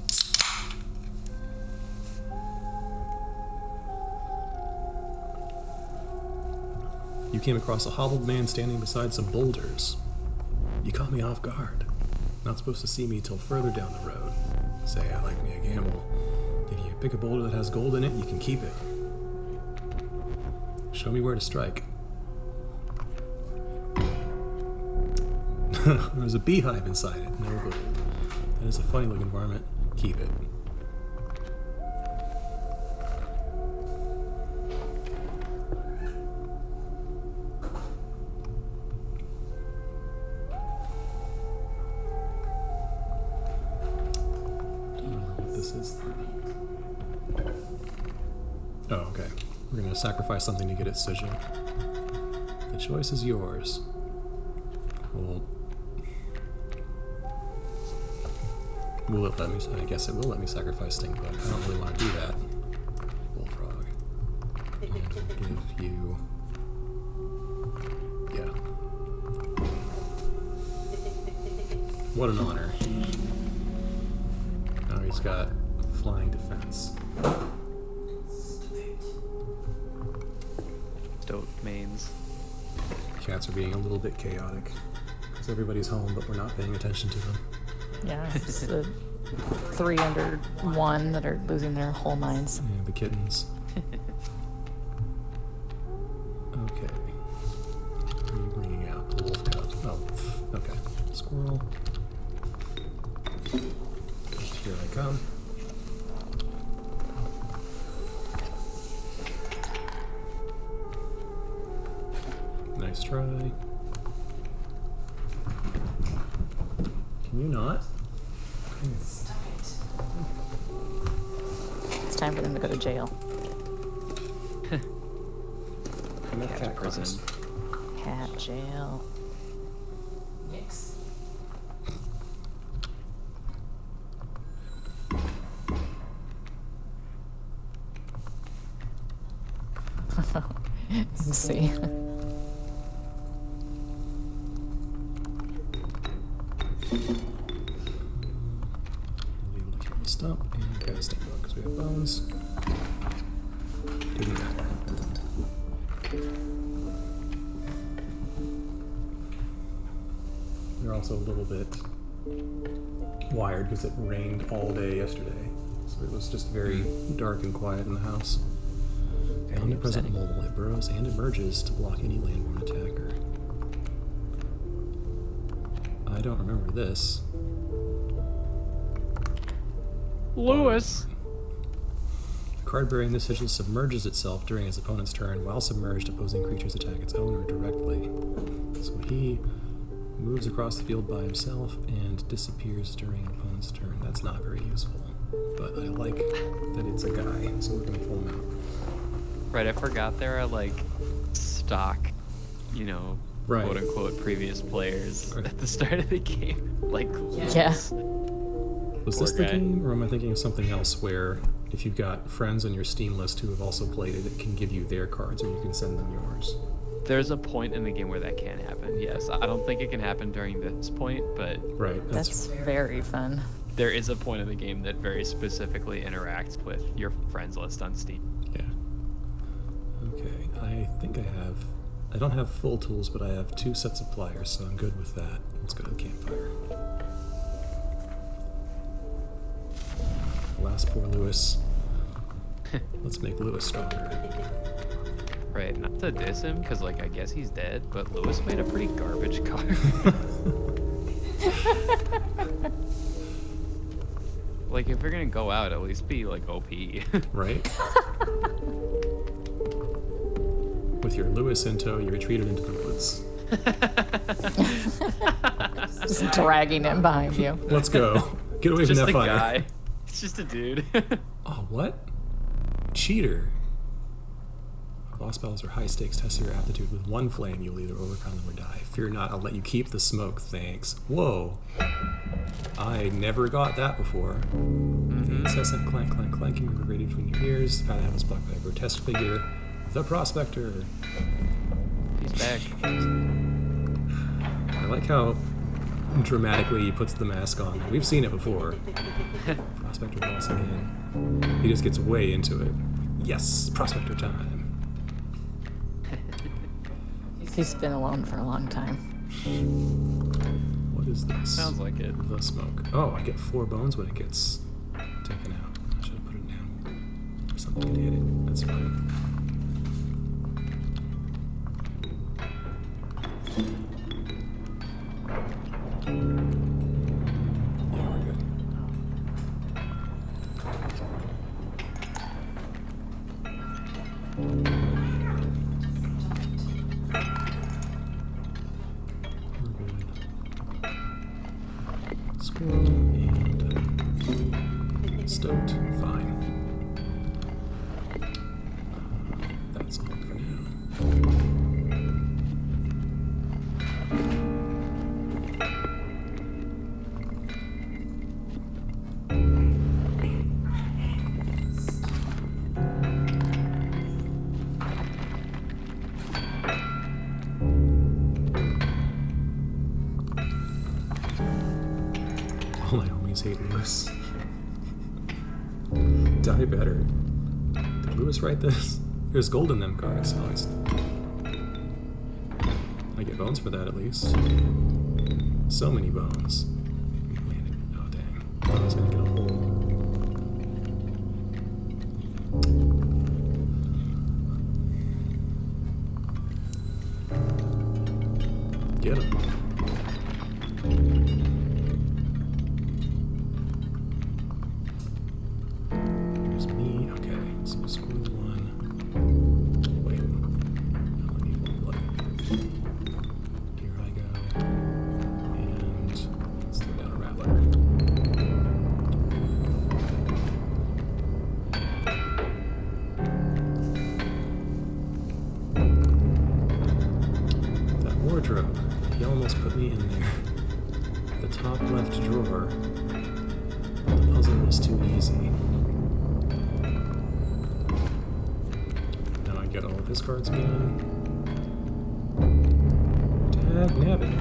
You came across a hobbled man standing beside some boulders. You caught me off guard. Not supposed to see me till further down the road. Say I like me a gamble. If you pick a boulder that has gold in it, you can keep it. Show me where to strike. There's a beehive inside it, no gold. That is a funny looking varmint. Keep it. This is. Oh, okay. We're gonna sacrifice something to get its sigil. The choice is yours. Cool. Will it let me? I guess it will let me sacrifice Stingbug. I don't really want to do that. Bullfrog. And give you. Yeah. What an honor. Now he's got flying defense. Stoat mains. Cats are being a little bit chaotic. Because everybody's home, but we're not paying attention to them. Yeah, it's the 3 under 1 that are losing their whole minds. Yeah, the kittens. Okay. What are you bringing out? The wolf cub. Oh, okay. Squirrel. Here I come. Nice try. Can you not? It's time for them to go to jail. Cat prison. Cat jail. Nix. Let's see. We'll be able to kill the stump and get a stump because we have bones. Didn't matter. We're also a little bit wired because it rained all day yesterday. So it was just very dark and quiet in the house. Omnipresent mole. It burrows and emerges to block any landborne attacker. I don't remember this. Lewis! The card bearing this sigil submerges itself during its opponent's turn. While submerged, opposing creatures attack its owner directly. So he moves across the field by himself and disappears during an opponent's turn. That's not very useful. But I like that it's a guy, so we're going to pull him out. Right, I forgot there are like stock, you know, Right. quote unquote previous players at the start of the game. Like, Yeah. Was this the game, or am I thinking of something else where if you've got friends on your Steam list who have also played it, it can give you their cards or you can send them yours? there's a point in the game where that can happen. Yes, I don't think it can happen during this point, but Right. That's very fun. there is a point in the game that very specifically interacts with your friends list on Steam. Yeah. Okay, I think I don't have full tools, but I have 2 sets of pliers, so I'm good with that. Let's go to the campfire. Alas, poor Lewis. Let's make Lewis stronger. Right, not to diss him, because, like, I guess he's dead, but Lewis made a pretty garbage card. Like, if you're gonna go out, at least be, like, OP. Right? With your Lewis in tow, you retreated into the woods. Just dragging him behind you. Let's go. Get away from Just that a fire. guy. It's just a dude. Oh, what? Cheater. Boss battles are high stakes. Test your aptitude. With one flame, you'll either overcome them or die. Fear not, I'll let you keep the smoke. Thanks. Whoa. I never got that before. The incessant clank, clank, clanking reverberated between your ears. The path ahead was blocked by a grotesque figure. The Prospector. He's back. I like how dramatically he puts the mask on. We've seen it before. Prospector boss again. He just gets way into it. Yes, Prospector time. He's been alone for a long time. What is this? Sounds like it. The smoke. Oh, I get 4 bones when it gets taken out. I should have put it down. Or something to hit it. That's fine. Yeah, we're good. Scroll and stoked. Fine. That's all for now. All my homies hate Lewis. Die better. Did Lewis write this? There's gold in them cards. Oh, I get bones for that at least. So many bones. Landed. Oh dang. I thought I was gonna get a hole. Get him. Here's me. Okay, so scroll 1. Wait. I only need 1 blood. Here I go. And let's throw down a rattler. That wardrobe. He almost put me in there. The top left drawer. The puzzle was too easy. Now I get all of his cards again. Dag nabbit.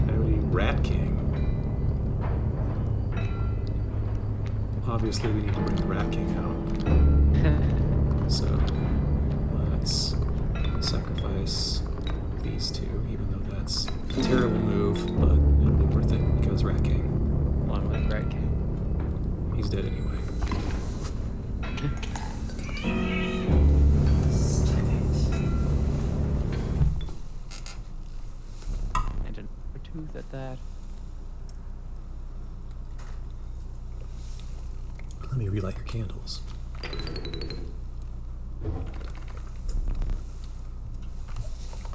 Howdy, Rat King. Obviously, we need to bring the Rat King out. So, let's sacrifice these two, even though that's a terrible move, but it'll be worth it because Rat King. Long live Rat King. He's dead anyway. And another tooth at that. Let me relight your candles.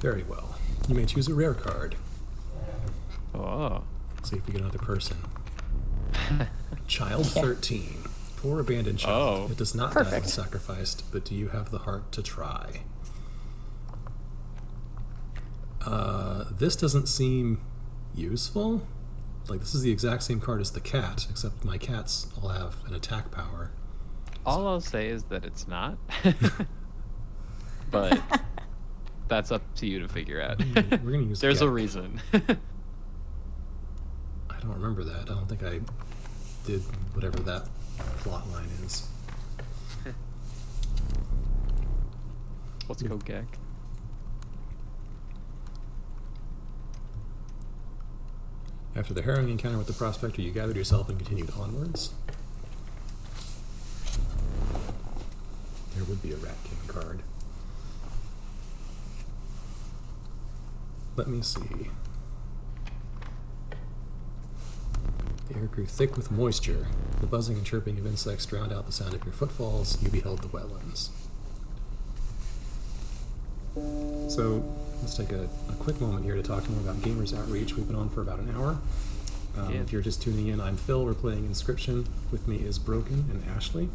Very well. You may choose a rare card. Oh. See if we get another person. Child 13. Poor abandoned child. Oh. It does not die when Perfect. sacrificed, but do you have the heart to try? This doesn't seem useful. Like, this is the exact same card as the cat, except my cats all have an attack power. All I'll say is that it's not. But that's up to you to figure out. We're gonna use There's a Gek. reason. I don't remember that. I don't think I did whatever that plot line is. Let's go, Gek. After the harrowing encounter with the Prospector, you gathered yourself and continued onwards. There would be a Rat King card. Let me see. The air grew thick with moisture. The buzzing and chirping of insects drowned out the sound of your footfalls. You beheld the wetlands. So let's take a quick moment here to talk more about Gamers Outreach. We've been on for about an hour. If you're just tuning in, I'm Phil. We're playing Inscryption. With me is Broken and Ashley.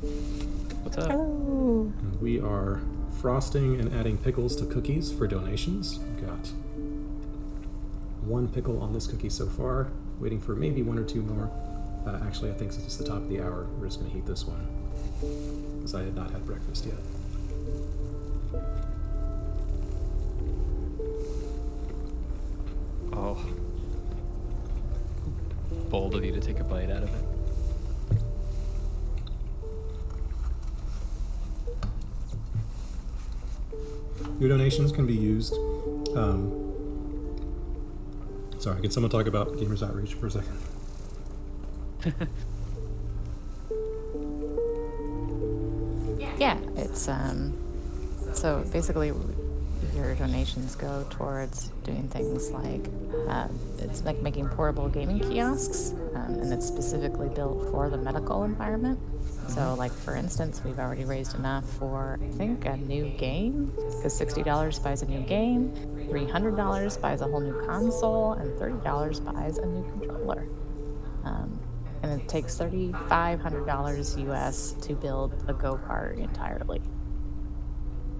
What's up? Hello. And we are frosting and adding pickles to cookies for donations. We've got 1 pickle on this cookie so far, waiting for maybe 1 or 2 more. Actually, I think since it's the top of the hour, we're just going to eat this one, because I had not had breakfast yet. Oh. Bold of you to take a bite out of it. Your donations can be used. Sorry, can someone talk about Gamers Outreach for a second? Yeah, it's so basically your donations go towards doing things like it's like making portable gaming kiosks, and it's specifically built for the medical environment. So, like for instance, we've already raised enough for I think a new game, because $60 buys a new game, $300 buys a whole new console, and $30 buys a new controller. And it takes $3,500 US to build a go-kart entirely.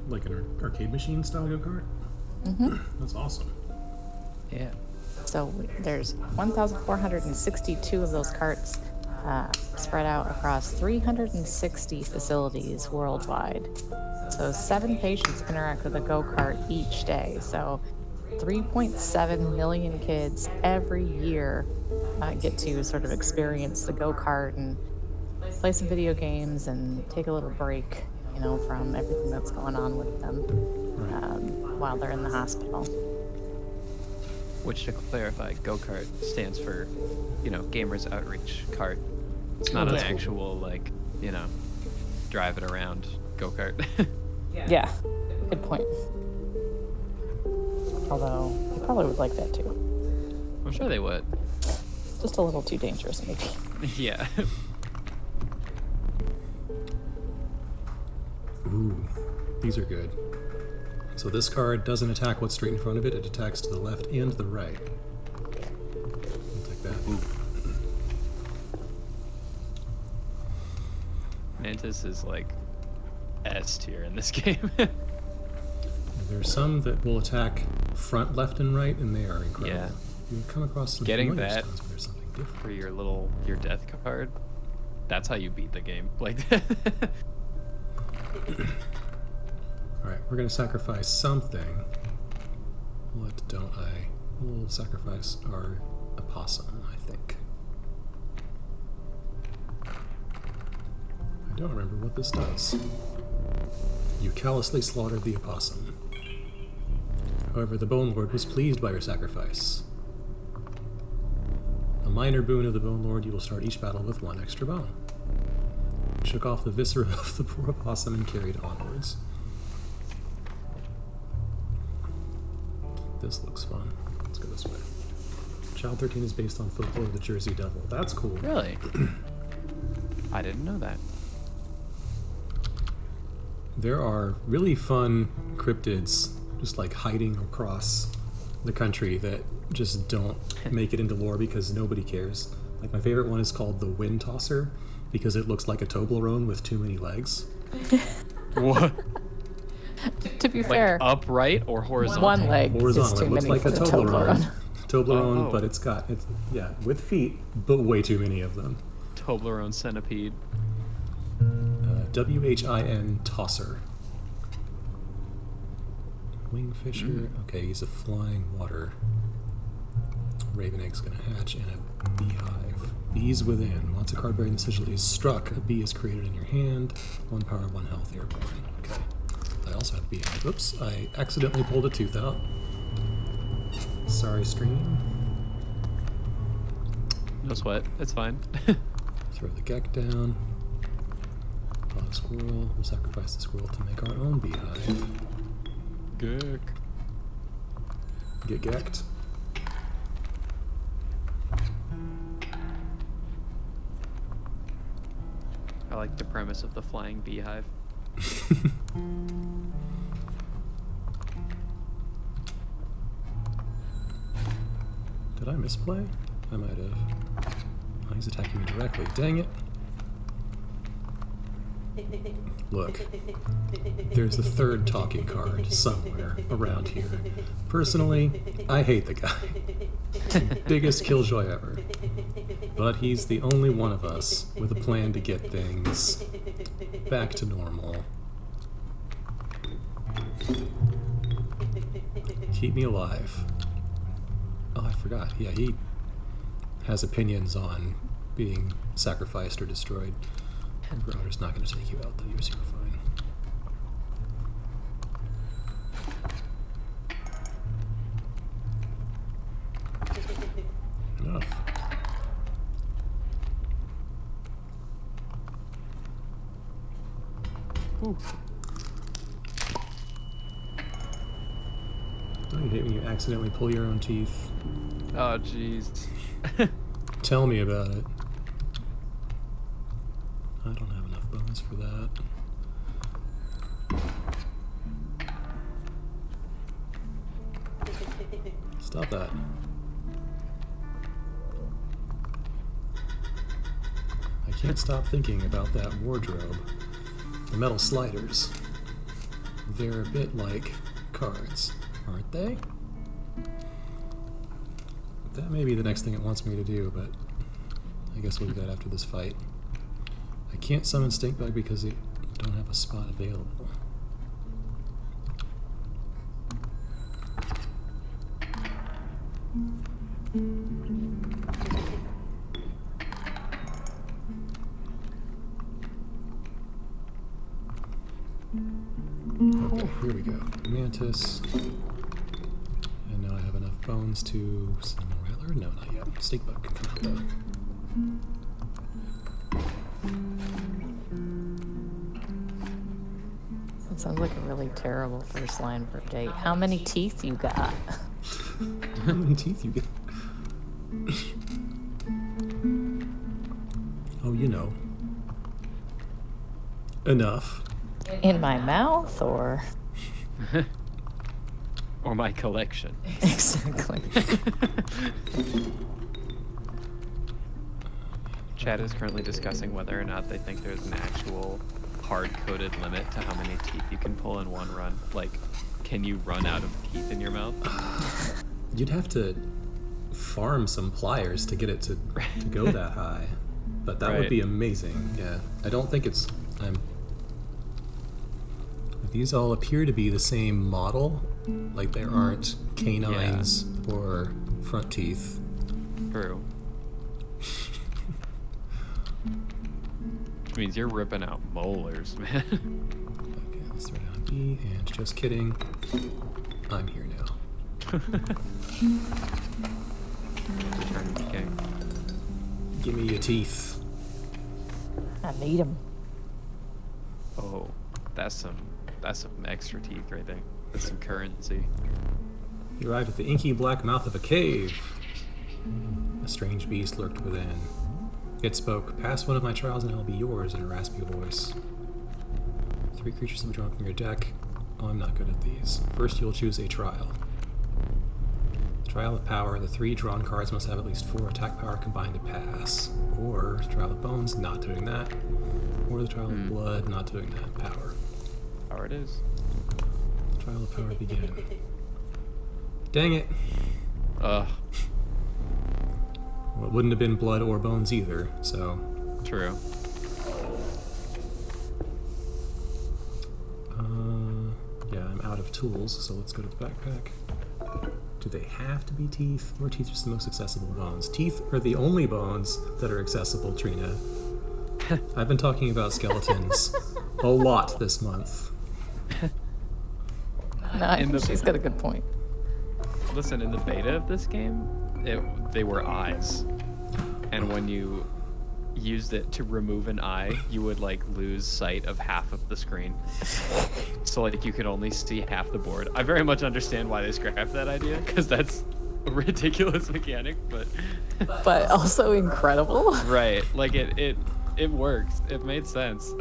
Like an arcade machine style go-kart? Mm-hmm. That's awesome. Yeah. So there's 1,462 of those carts spread out across 360 facilities worldwide. So 7 patients interact with a go-kart each day. So 3.7 million kids every year get to sort of experience the go-kart and play some video games and take a little break, you know, from everything that's going on with them while they're in the hospital. Which, to clarify, go-kart stands for, you know, Gamers Outreach Kart. It's not an that's cool. actual, like, you know, drive it around go-kart. Yeah, good point. Although, you probably would like that too. I'm sure they would. Just a little too dangerous, maybe. Yeah. Ooh, these are good. So this card doesn't attack what's straight in front of it, it attacks to the left and the right. I'll take that. Ooh. Mantis is like S tier in this game. There's some that will attack front, left, and right, and they are incredible. Yeah. You come across some Getting familiar that styles, but there's something different. For your death card, that's how you beat the game. Like Alright, we're gonna sacrifice something. What don't I? We'll sacrifice our opossum, I think. I don't remember what this does. You callously slaughtered the opossum. However, the Bone Lord was pleased by your sacrifice. A minor boon of the Bone Lord, you will start each battle with 1 extra bone. You shook off the viscera of the poor opossum and carried onwards. This looks fun. Let's go this way. Child 13 is based on folklore of the Jersey Devil. That's cool. Really? I didn't know that. There are really fun cryptids just like hiding across the country that just don't make it into lore because nobody cares. Like my favorite one is called the Wind Tosser because it looks like a Toblerone with too many legs. What? To be Like fair, upright or horizontal? one leg Horizontal. is too It looks many like a for Toblerone. Toblerone, Oh. but it's with feet, but way too many of them. Toblerone centipede. WHIN Tosser. Wingfisher. Okay, he's a flying water. Raven egg's gonna hatch in a beehive. Bees within. Once a card bearing the sigil is struck, a bee is created in your hand. 1 power, 1 health, airborne. Okay. I also have beehive. Oops, I accidentally pulled a tooth out. Sorry, stream. No sweat. It's fine. Throw the Gek down. Draw a squirrel. We'll sacrifice the squirrel to make our own beehive. Good. Get gecked. I like the premise of the flying beehive. Did I misplay? I might have. Oh, he's attacking me directly. Dang it. Look, there's the third talking card somewhere around here. Personally, I hate the guy. Biggest killjoy ever. But he's the only one of us with a plan to get things back to normal. Keep me alive. Oh, I forgot. Yeah, he has opinions on being sacrificed or destroyed. Router's not going to take you out, though. You're super fine. Enough. Ooh. Oh, you hate when you accidentally pull your own teeth. Oh, jeez. Tell me about it. I don't have enough bones for that. Stop that. I can't stop thinking about that wardrobe. The metal sliders. They're a bit like cards, aren't they? That may be the next thing it wants me to do, but I guess we'll do that after this fight. I can't summon Stinkbug because I don't have a spot available. Okay, here we go. Mantis. And now I have enough bones to summon Rattler? No, not yet. Stinkbug can come out though. That sounds like a really terrible first line for Jake. How many teeth you got? How many teeth you get? Oh, you know. Enough. In my mouth, or? Or my collection. Exactly. Chat is currently discussing whether or not they think there's an actual hard-coded limit to how many teeth you can pull in one run. Like, can you run out of teeth in your mouth? You'd have to farm some pliers to get it to go that high. But that would Right. be amazing. Yeah. I don't think it's... These all appear to be the same model. Like there aren't canines or front teeth. True. Which means you're ripping out molars, man. Okay, let's throw down B, and just kidding. I'm here now. Return to the king. Give me your teeth. I need them. Oh, that's some extra teeth right there. That's some currency. You arrived at the inky black mouth of a cave. A strange beast lurked within. It spoke, "Pass one of my trials and it will be yours," in a raspy voice. 3 creatures will be drawn from your deck. Oh, I'm not good at these. First, you'll choose a trial. Trial of Power. The 3 drawn cards must have at least 4 attack power combined to pass. Or Trial of Bones, not doing that. Or the Trial of Blood, not doing that. Power. Power it is. Trial of Power begin. Dang it. Ugh. Well, it wouldn't have been Blood or Bones either, so... True. Yeah, I'm out of tools, so let's go to the backpack. Do they have to be teeth, or teeth are just the most accessible bones? Teeth are the only bones that are accessible, Trina. I've been talking about skeletons a lot this month. No, she's got a good point. Listen, in the beta of this game, they were eyes. And when you used it to remove an eye, you would like lose sight of half of the screen. So like you could only see half the board. I very much understand why they scrapped that idea, because that's a ridiculous mechanic, but But also incredible. right, like it it worked. It made sense.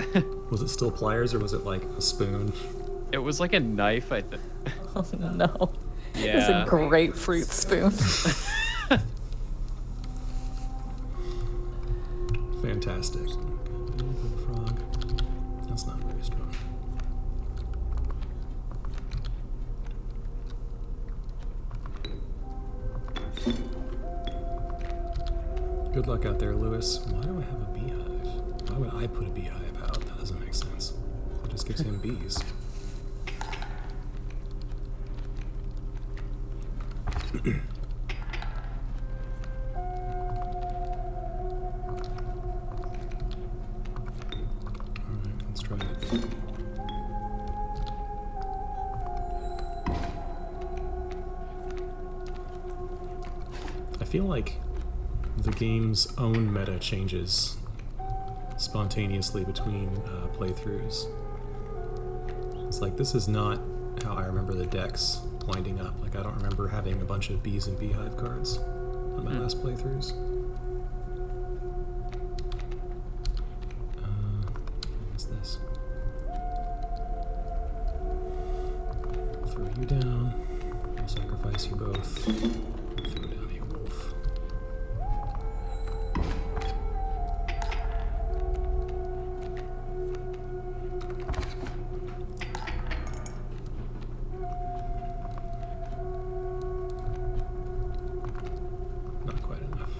Was it still pliers or was it like a spoon? It was like a knife, I think. Oh no. Yeah. It's a grapefruit spoon. Fantastic. Frog. That's not very strong. Good luck out there, Lewis. Why do I have a beehive? Why would I put a beehive out? That doesn't make sense. It just gives him bees. Alright, let's try it. I feel like the game's own meta changes spontaneously between playthroughs. It's like, this is not how I remember the decks winding up. Like, I don't remember having a bunch of bees and beehive cards on my last playthroughs. What's this? Throw you down. I'll sacrifice you both. Throw down a wolf. Not quite enough.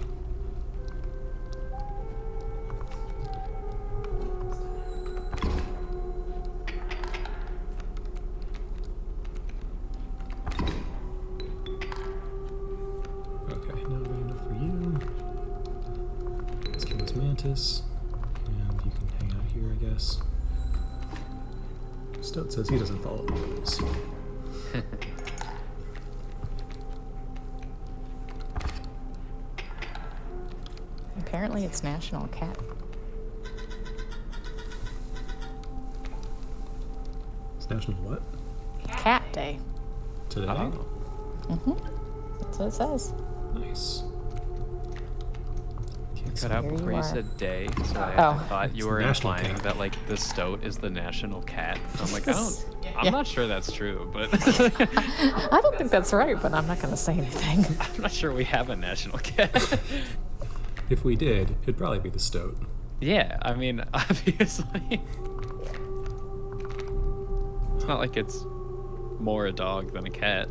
Okay, now good enough for you. Let's kill this mantis, and you can hang out here, I guess. Stoat says he doesn't follow the rules. Apparently it's National Cat. It's National what? Cat Day. Today? Oh. That's what it says. Nice. Can't Cut out Here you before you are. said day, so I Oh. thought you It's were national implying cat. that like the stoat is the national cat. I'm like, I'm Yeah. not sure that's true, but I don't think that's right, but I'm not going to say anything. I'm not sure we have a national cat. If we did, it'd probably be the stoat. Yeah, I mean, obviously. It's not like it's more a dog than a cat.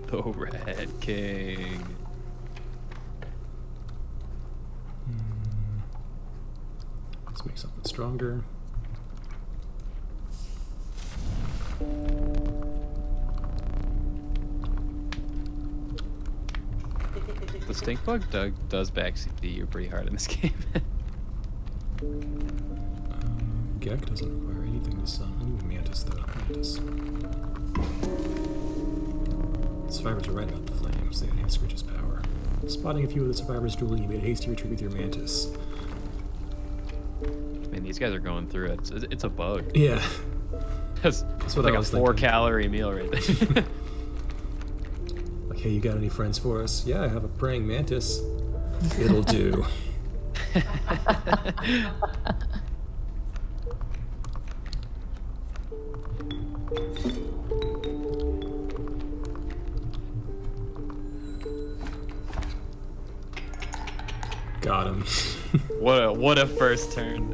The Red King. Let's make something stronger. The stink bug does backseat you pretty hard in this game. Gek doesn't require anything to summon. Ooh, Mantis though. Mantis. Survivors are right about the flames. They enhance Screech's power. Spotting a few of the survivors dueling, you made a hasty retreat with your Mantis. I mean, these guys are going through it. It's a bug. Yeah. That's what like I a was 4-calorie meal right there. Like, hey, you got any friends for us? Yeah, I have a praying mantis. It'll do. Got him. What a first turn.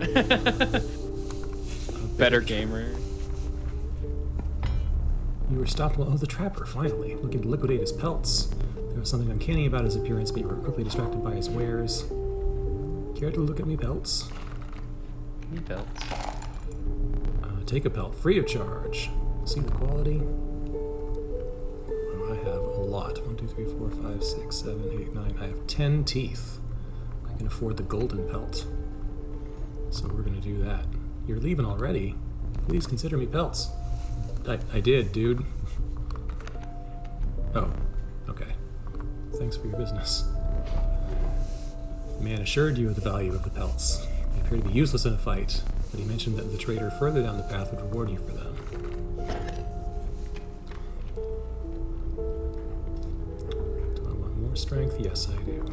Better gamer. You were stopped while the trapper, finally, looking to liquidate his pelts. There was something uncanny about his appearance, but you were quickly distracted by his wares. Care to look at me pelts? Me belts. Take a pelt, free of charge. See the quality? Oh, I have a lot. 1, 2, 3, 4, 5, 6, 7, 8, 9. I have 10 teeth. I can afford the golden pelt. So we're gonna do that. You're leaving already? Please consider me pelts. I did, dude. Oh, okay. Thanks for your business. The man assured you of the value of the pelts. They appear to be useless in a fight, but he mentioned that the trader further down the path would reward you for them. Do I want more strength? Yes, I do.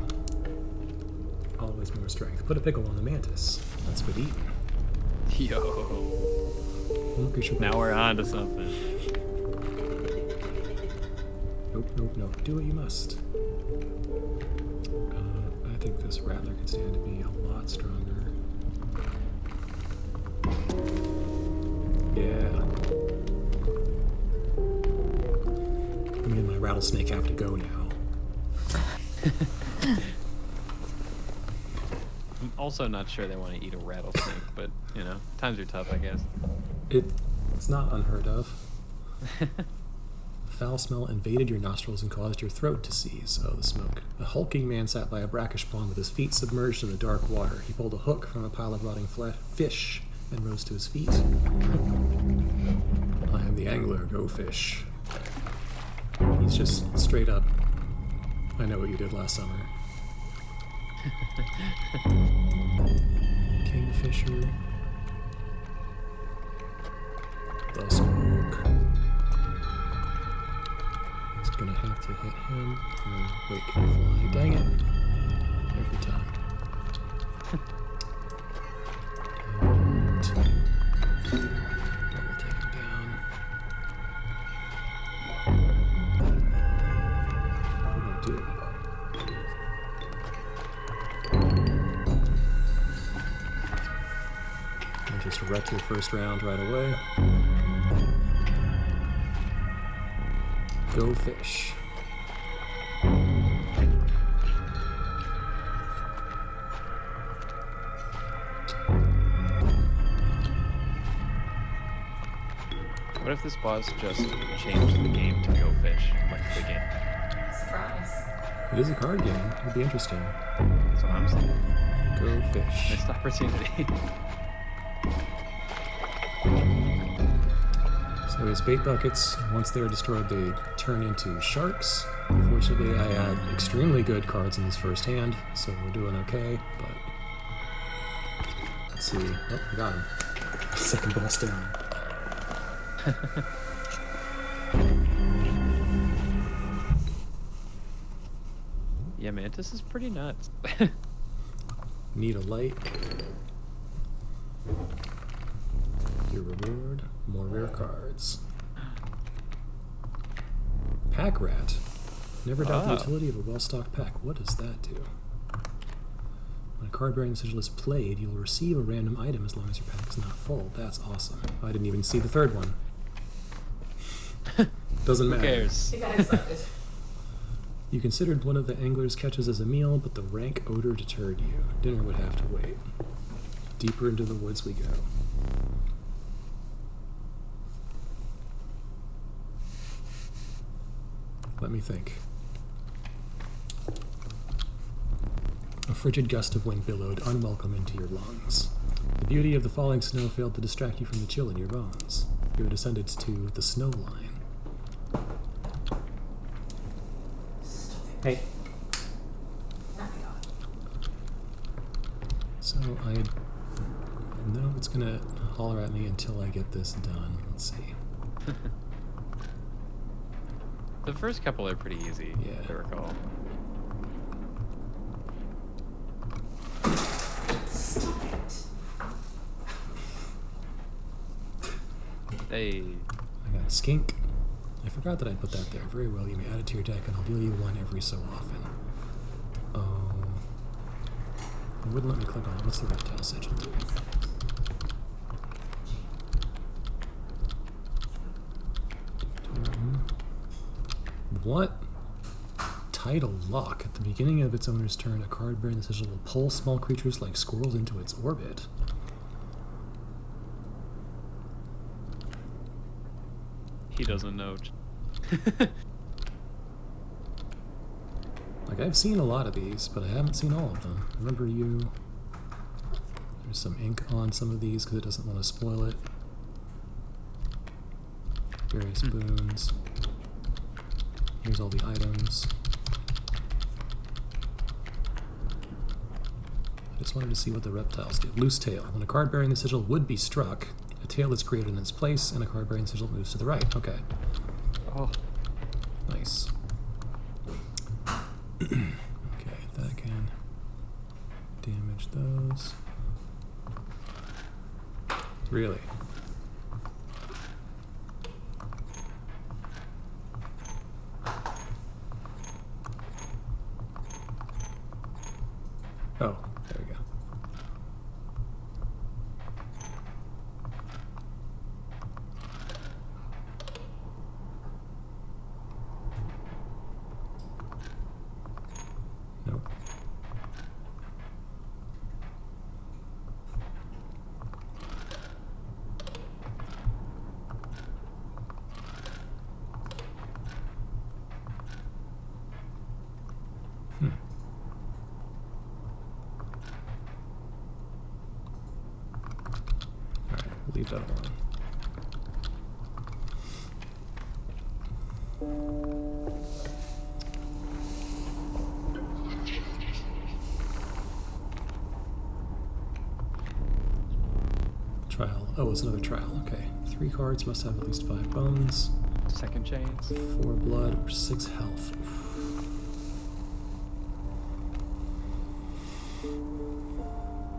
has more strength. Put a pickle on the mantis. That's good eating. Yo. Now we're on to something. Nope, nope, nope. Do what you must. I think this rattler could stand to be a lot stronger. Yeah. Me and my rattlesnake have to go now. I'm also not sure they want to eat a rattlesnake, but, you know, times are tough, I guess. It's not unheard of. Foul smell invaded your nostrils and caused your throat to seize. Oh, the smoke. A hulking man sat by a brackish pond with his feet submerged in the dark water. He pulled a hook from a pile of rotting fish and rose to his feet. I am the angler, go fish. He's just straight up, I know what you did last summer. Kingfisher. The smoke. He's gonna have to hit him. Wait, can I fly? Dang it. Every time. And we'll take him down. What do I do? I'll just wreck your first round right away. Go fish. What if this boss just changed the game to go fish, like the game? Surprise. It is a card game. It would be interesting. That's what I'm saying. Go fish. Missed opportunity. So his bait buckets, once they are destroyed, they turn into sharks. Unfortunately, I had extremely good cards in this first hand, so we're doing okay, but... Let's see. Oh, I got him. Second boss down. Yeah, Mantis is pretty nuts. Need a light. Your reward. More rare cards. Pack rat. Never doubt the utility of a well-stocked pack. What does that do? When a card bearing the sigil is played, you'll receive a random item as long as your pack is not full. That's awesome. I didn't even see the third one. Doesn't matter. Who cares? You got excited. You considered one of the angler's catches as a meal, but the rank odor deterred you. Dinner would have to wait. Deeper into the woods we go. Let me think. A frigid gust of wind billowed unwelcome into your lungs. The beauty of the falling snow failed to distract you from the chill in your bones. You had descended to the snow line. Hey. So I know it's gonna holler at me until I get this done. Let's see. The first couple are pretty easy, Yeah. if I recall. Stop it. Hey. I got a skink. I forgot that I put that there. Very well, you may add it to your deck and I'll deal you one every so often. Oh. It wouldn't let me click on it. What's the reptile sigil do? What? Tidal lock. At the beginning of its owner's turn, a card bearing the sigil will pull small creatures like squirrels into its orbit. He doesn't know. Like, I've seen a lot of these, but I haven't seen all of them. Remember you... There's some ink on some of these because it doesn't want to spoil it. Various boons. Here's all the items. I just wanted to see what the reptiles do. Loose tail. When a card bearing the sigil would be struck, a tail is created in its place, and a card bearing the sigil moves to the right. Okay. Oh. Nice. Okay, that can those. Really? Oh, there we go. Nope. Alright, leave that alone. Trial. Oh, it's another trial. Okay. 3 cards must have at least 5 bones, Second chance. 4 blood, or 6 health.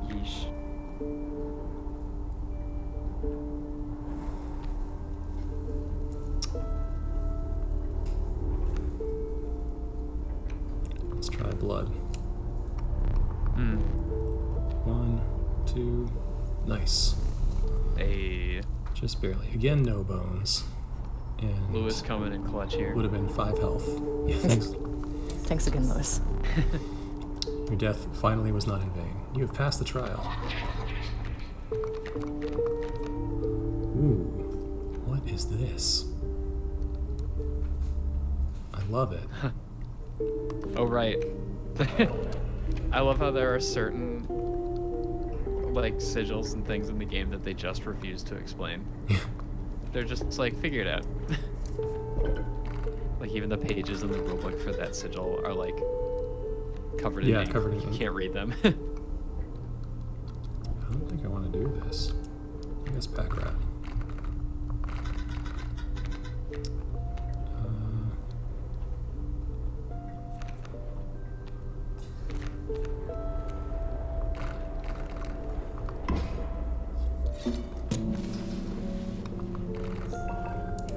Yeesh. Let's try blood. Hmm. 1, 2. Nice. A Just barely. Again, no bones. And Lewis coming in clutch here. would have been 5 health. Yeah, thanks. Thanks again, Lewis. Your death finally was not in vain. You have passed the trial. Ooh. What is this? I love it. Oh, right. I love how there are certain like sigils and things in the game that they just refuse to explain. They're just like, figure it out. Like even the pages in the rulebook for that sigil are like covered in ink. covered in You ink. can't read them. I don't think I want to do this. I guess pack rat.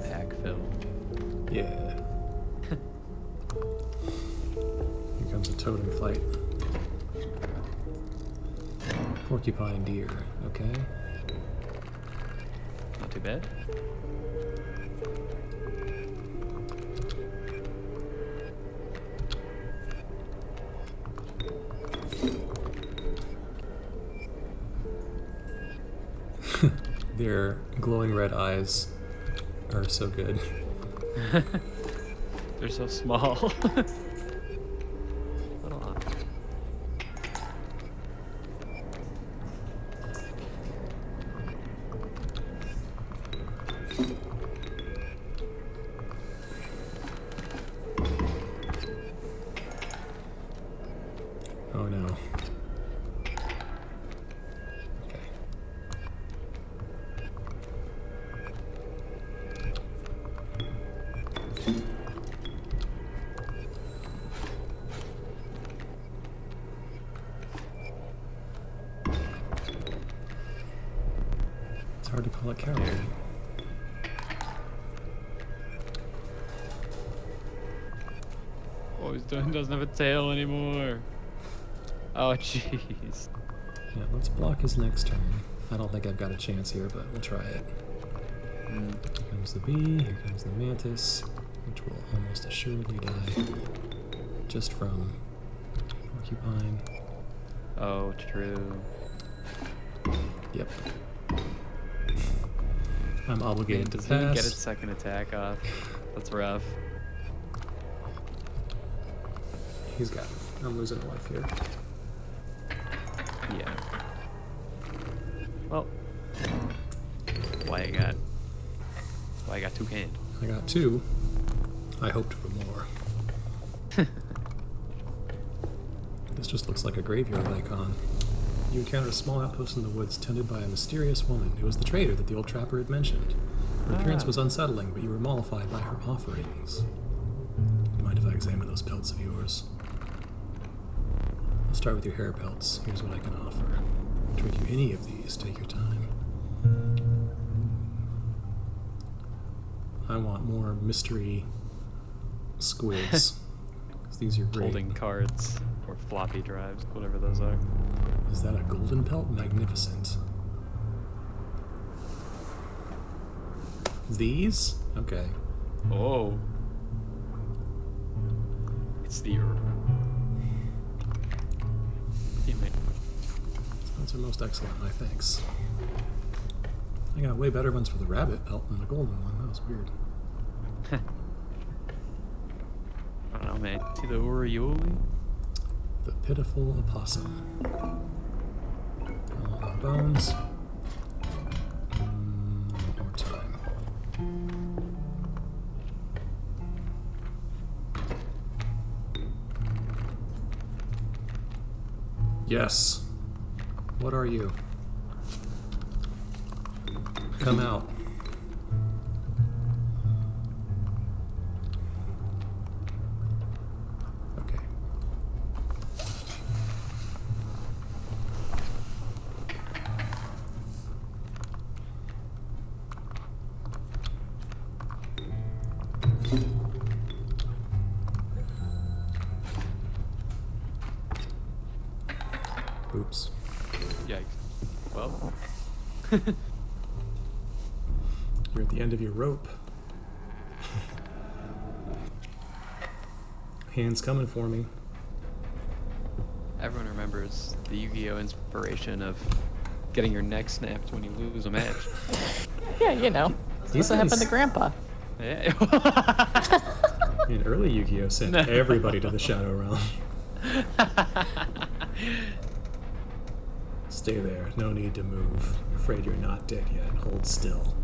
Pack fill. Yeah. Here comes a totem fight. Porcupine deer, okay. Not too bad. Their glowing red eyes are so good. They're so small. Little eye. Oh no. Okay. It's hard to call it cowardly. Oh, he doesn't have a tail anymore. Oh, jeez. Yeah, let's block his next turn. I don't think I've got a chance here, but we'll try it. Here comes the bee, here comes the mantis, which will almost assuredly die. Just from porcupine. Oh, true. Yep. I'm obligated to Does he even get pass. his second attack off? That's rough. He's got it. I'm losing a life here. Yeah. Well, why I got 2 canned. I got 2. I hoped for more. This just looks like a graveyard icon. You encountered a small outpost in the woods tended by a mysterious woman. It was the trader that the old trapper had mentioned. Her appearance was unsettling, but you were mollified by her offerings. Mind if I examine those pelts of yours? Let's start with your hair belts. Here's what I can offer. Drink you any of these. Take your time. I want more mystery squids. 'Cause these are great. Holding cards or floppy drives, whatever those are. Is that a golden pelt? Magnificent. These? Okay. Oh. It's the. Those are most excellent, my thanks. I got way better ones for the rabbit pelt than the golden one. That was weird. I don't know, man. See the Urioli? The pitiful opossum. All my bones. One more time. Yes. What are you? Come out. Okay. Oops. Yikes. Well. You're at the end of your rope. Hands coming for me. Everyone remembers the Yu-Gi-Oh! Inspiration of getting your neck snapped when you lose a match. Yeah, you know. These That's what happened to things- Grandpa. Yeah. In early Yu-Gi-Oh! Sent everybody to the Shadow Realm. Stay there. No need to move. Afraid you're not dead yet. Hold still.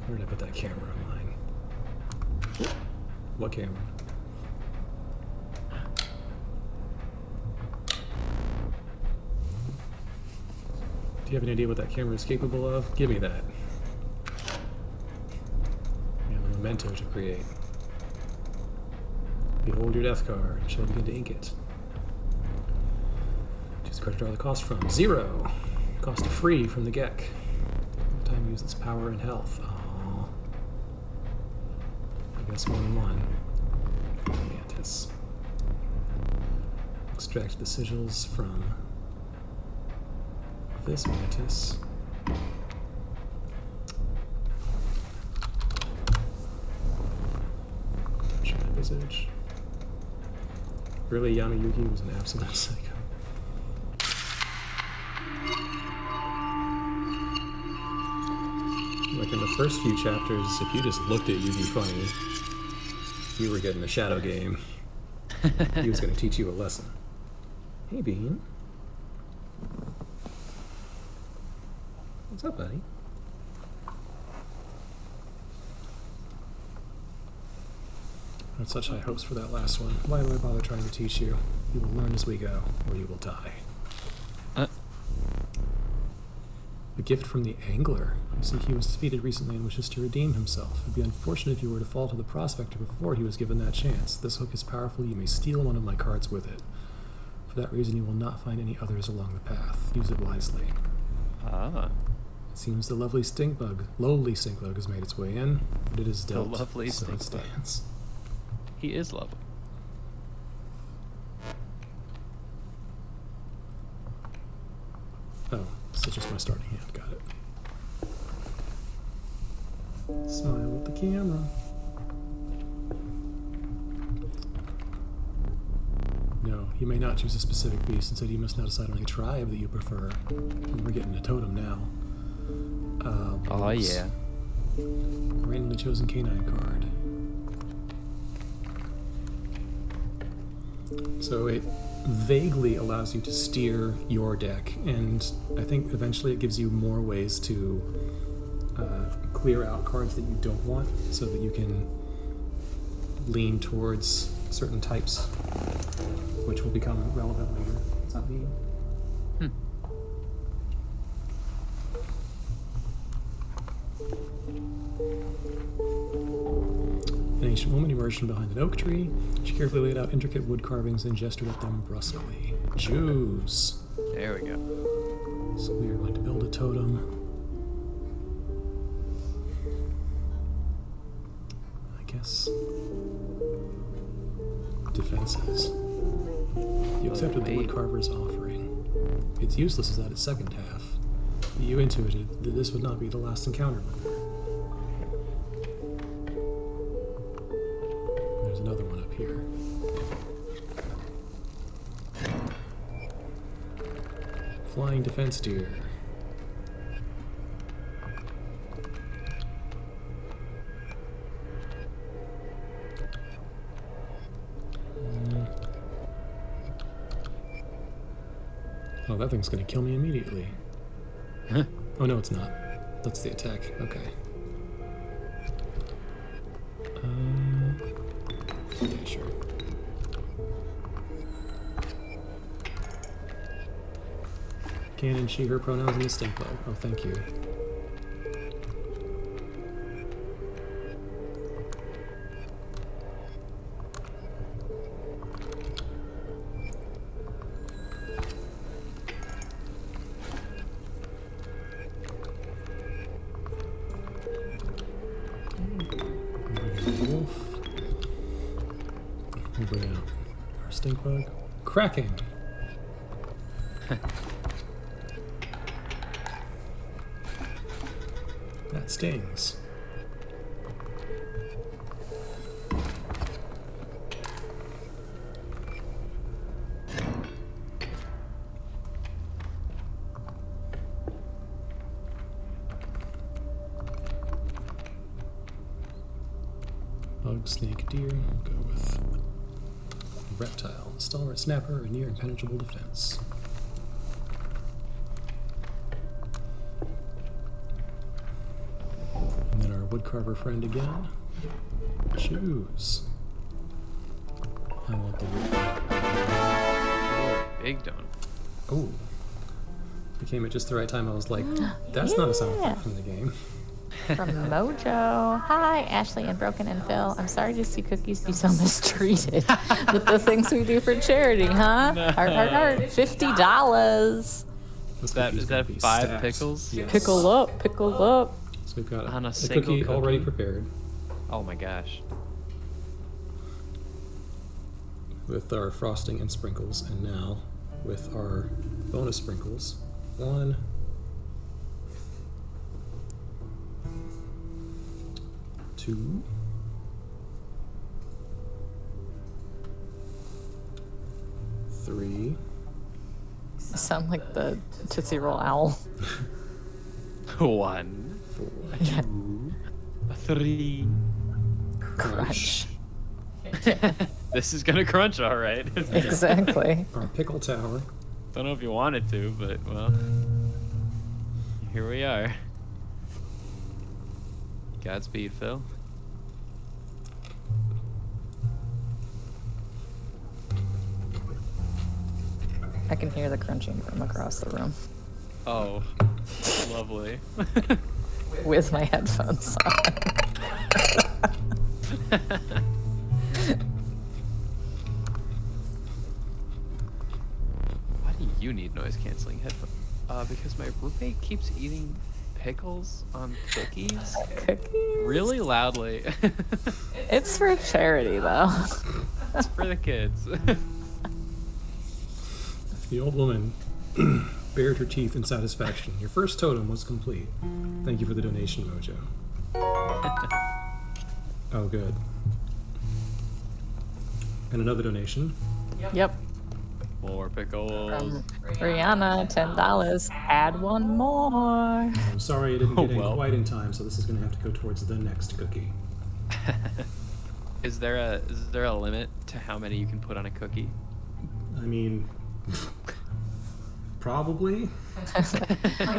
Where did I put that camera of mine? What camera? Do you have any idea what that camera is capable of? Give me that. You have a memento to create. Behold your death card. Shall I begin to ink it? Choose a card to draw the cost from. 0. Cost free from the Gek. Every time use its power and health. Aww. I guess 1/1. Mantis. Extract the sigils from this mantis. Touch my visage. Really, Yamayuki was an absolute psycho. Like in the first few chapters, if you just looked at Yugi funny, you were getting a shadow game. He was going to teach you a lesson. Hey, Bean. What's up, buddy? I had such high hopes for that last one. Why do I bother trying to teach you? You will learn as we go, or you will die. A gift from the Angler. You see, he was defeated recently and wishes to redeem himself. It would be unfortunate if you were to fall to the Prospector before he was given that chance. This hook is powerful. You may steal one of my cards with it. For that reason, you will not find any others along the path. Use it wisely. Ah. It seems the lowly stink bug has made its way in, but it is dealt. lovely so it stink bug. stands. He is lovely. Oh, this is just my starting hand. Got it. Smile at the camera. No, you may not choose a specific beast. Instead, you must now decide on a tribe that you prefer. We're getting a totem now. Oh, wolves. yeah. Randomly chosen canine card. So it vaguely allows you to steer your deck, and I think eventually it gives you more ways to clear out cards that you don't want, so that you can lean towards certain types, which will become relevant later. It's not me. ancient woman emerged from behind an oak tree. She carefully laid out intricate wood carvings and gestured at them brusquely. Choose. There we go. So we are going to build a totem. I guess. Defenses. You accepted the woodcarver's offering. It's useless as at its second half. But you intuited that this would not be the last encounter with her. There's another one up here. Flying defense deer. Oh, that thing's gonna kill me immediately. Huh? Oh no, it's not. That's the attack. Okay. Yeah, sure. Canon, she, her pronouns in the stink bug. Oh, thank you. Wolf. We'll bring out our stink bug. Cracking! That stings. Bug, snake, deer. We'll go with reptile. Stalwart snapper, a near impenetrable defense. And then our woodcarver friend again. Choose. I want the wood. Oh, big donut. Oh. It came at just the right time. I was like, that's not a sound effect from the game. From Mojo. Hi, Ashley and Broken and Phil. I'm sorry to see cookies be so mistreated with the things we do for charity, huh? Heart, heart, heart. $50. This Is that cookie's gonna be 5 stacked. pickles? Yes. Pickle up, pickle up. So we've got On a a single cookie already cookie? prepared Oh my gosh. with our frosting and sprinkles, and now with our bonus sprinkles. 1, 2, 3. You sound like the Tootsie Roll owl. 1, 4. 3. Crunch. This is gonna crunch, all right. Exactly. Our pickle tower. Don't know if you wanted to, but well, here we are. Godspeed, Phil. I can hear the crunching from across the room Oh, lovely. with my headphones on. Why do you need noise canceling headphones? Because my roommate keeps eating pickles on cookies Cookies? really loudly. It's for charity, though. It's for the kids. The old woman bared her teeth in satisfaction. Your first totem was complete. Thank you for the donation, Mojo. Oh, good. And another donation. Yep. More pickles. From Rihanna, $10. Add one more. I'm sorry I didn't get in well. quite in time, so this is going to have to go towards the next cookie. Is there a limit to how many you can put on a cookie? I mean, probably.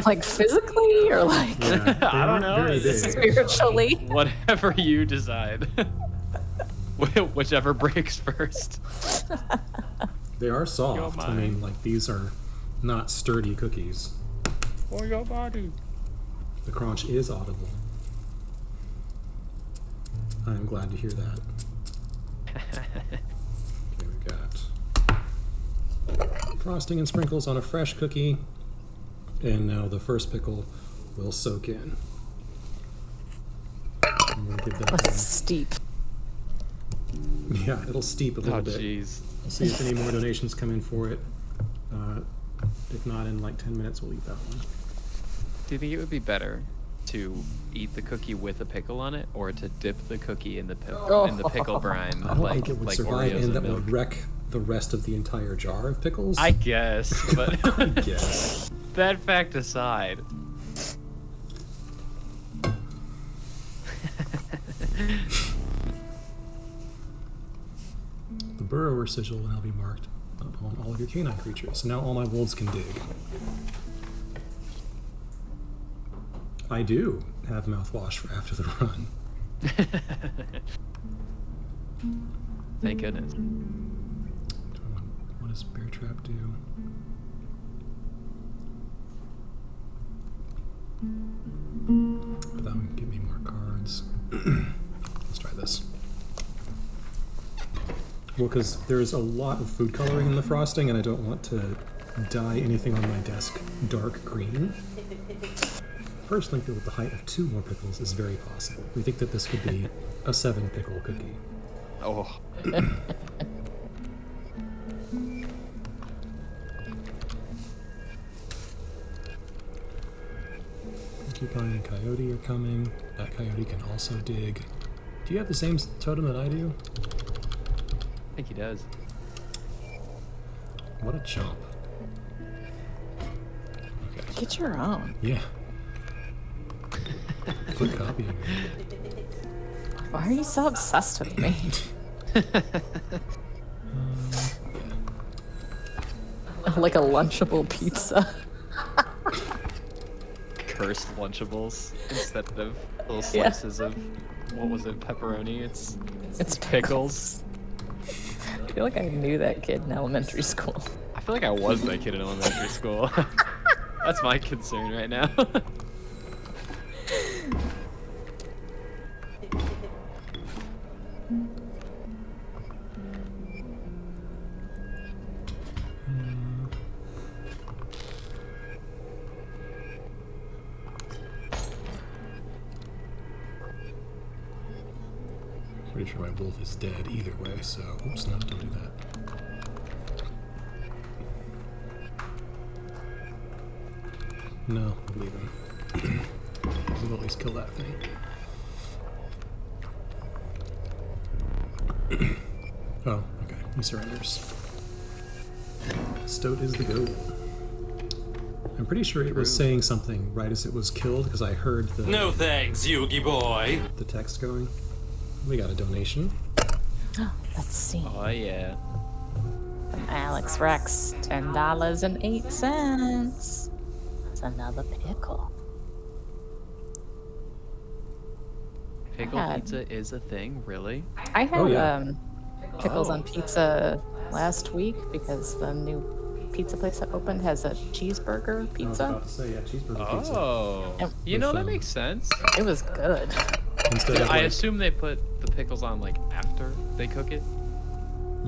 Like physically or like Yeah, they I don't aren't know. very big. spiritually? Whatever you decide. Whichever breaks first. They are soft. I mean, mine. like, these are not sturdy cookies. For your body. The crunch is audible. I'm glad to hear that. Okay, we've got frosting and sprinkles on a fresh cookie. And now the first pickle will soak in. I'm gonna give that Let's one. steep. Yeah, it'll steep a little Oh, bit. jeez. We'll see if any more donations come in for it. If not, in like 10 minutes, we'll eat that one. Do you think it would be better to eat the cookie with a pickle on it, or to dip the cookie in the pickle brine, I don't think it would like survive, Oreos and that and milk? would wreck the rest of the entire jar of pickles. I guess, but guess. that fact aside. The burrower sigil will now be marked upon all of your canine creatures. Now all my wolves can dig. I do have mouthwash for after the run. Thank goodness. What does Bear Trap do? That would give me more cards. Let's try this. Well, because there's a lot of food coloring in the frosting, and I don't want to dye anything on my desk dark green. Personally, feel that the height of 2 more pickles is very possible. We think that this could be a 7-pickle cookie. Oh. Porcupine and Coyote are coming. That Coyote can also dig. Do you have the same totem that I do? I think he does. What a chump. Okay. Get your own. Yeah. Quit copying me. Why are you so obsessed with me? Like a Lunchable pizza. Cursed Lunchables instead of little slices of, what was it, pepperoni? It's pickles. I feel like I knew that kid in elementary school. I feel like I was that kid in elementary school. That's my concern right now. Pretty sure my wolf is dead either way, so oops, no, don't do that. No, leave him. We'll at least kill that thing. Oh, okay, he surrenders. Stoat is the goat. I'm pretty sure it was saying something right as it was killed, because I heard the No thanks, Yugi boy. the text going. We got a donation. Let's see. Oh yeah. From Alex Rex, $10.08. That's another pickle. Pickle Yeah. pizza is a thing, really? I had Oh, yeah. pickles on pizza last week because the new pizza place that opened has a cheeseburger I was pizza. about to say, yeah, cheeseburger pizza. Oh. Yep. You know, that With, makes sense. It was good. Instead of I like, assume they put the pickles on, like, after they cook it.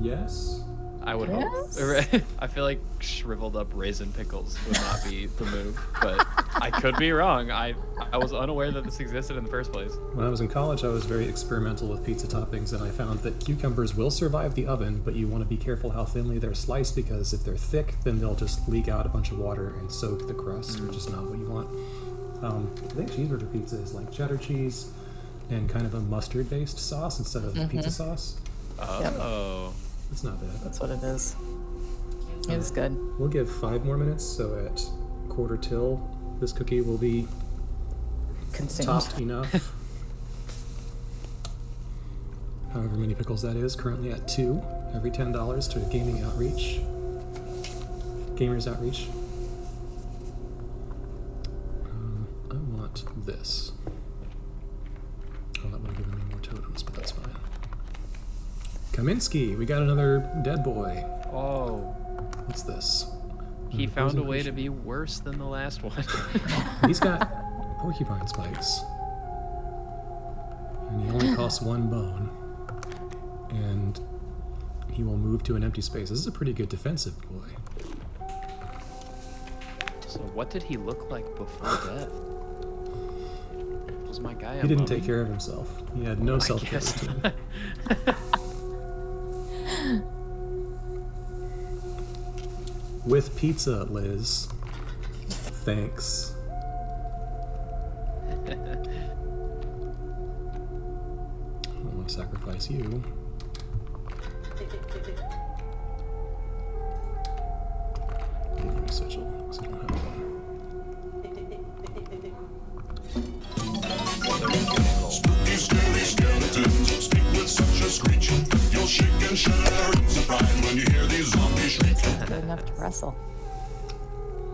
yes. I would Yes? hope. I feel like shriveled up raisin pickles would not be the move, but I could be wrong. I was unaware that this existed in the first place. When I was in college, I was very experimental with pizza toppings, and I found that cucumbers will survive the oven, but you want to be careful how thinly they're sliced, because if they're thick, then they'll just leak out a bunch of water and soak the crust, which is not what you want. I think cheeseburger pizza is like cheddar cheese and kind of a mustard-based sauce instead of pizza sauce. Oh. It's not bad. That's what it is. It was good. We'll give 5 more minutes, so at quarter till, this cookie will be Consumed. topped enough. However many pickles that is, currently at 2, every $10 to Gaming Outreach. Gamers Outreach. I want this. Oh, that would have given me more totems, but that's fine. Kaminsky, we got another dead boy. Oh. What's this? He found a way to be worse than the last one. He's got porcupine spikes. And he only costs 1 bone. And he will move to an empty space. This is a pretty good defensive boy. So what did he look like before death? Was my guy? He didn't take care of himself. He had no self-care guess routine. With pizza, Liz. Thanks. I don't want to sacrifice you. Give you a sigil, because I don't have one. Spooky, scary skeletons speak with such a screech. You'll shake and shudder in surprise when you hear these zombies shriek. Good enough to wrestle.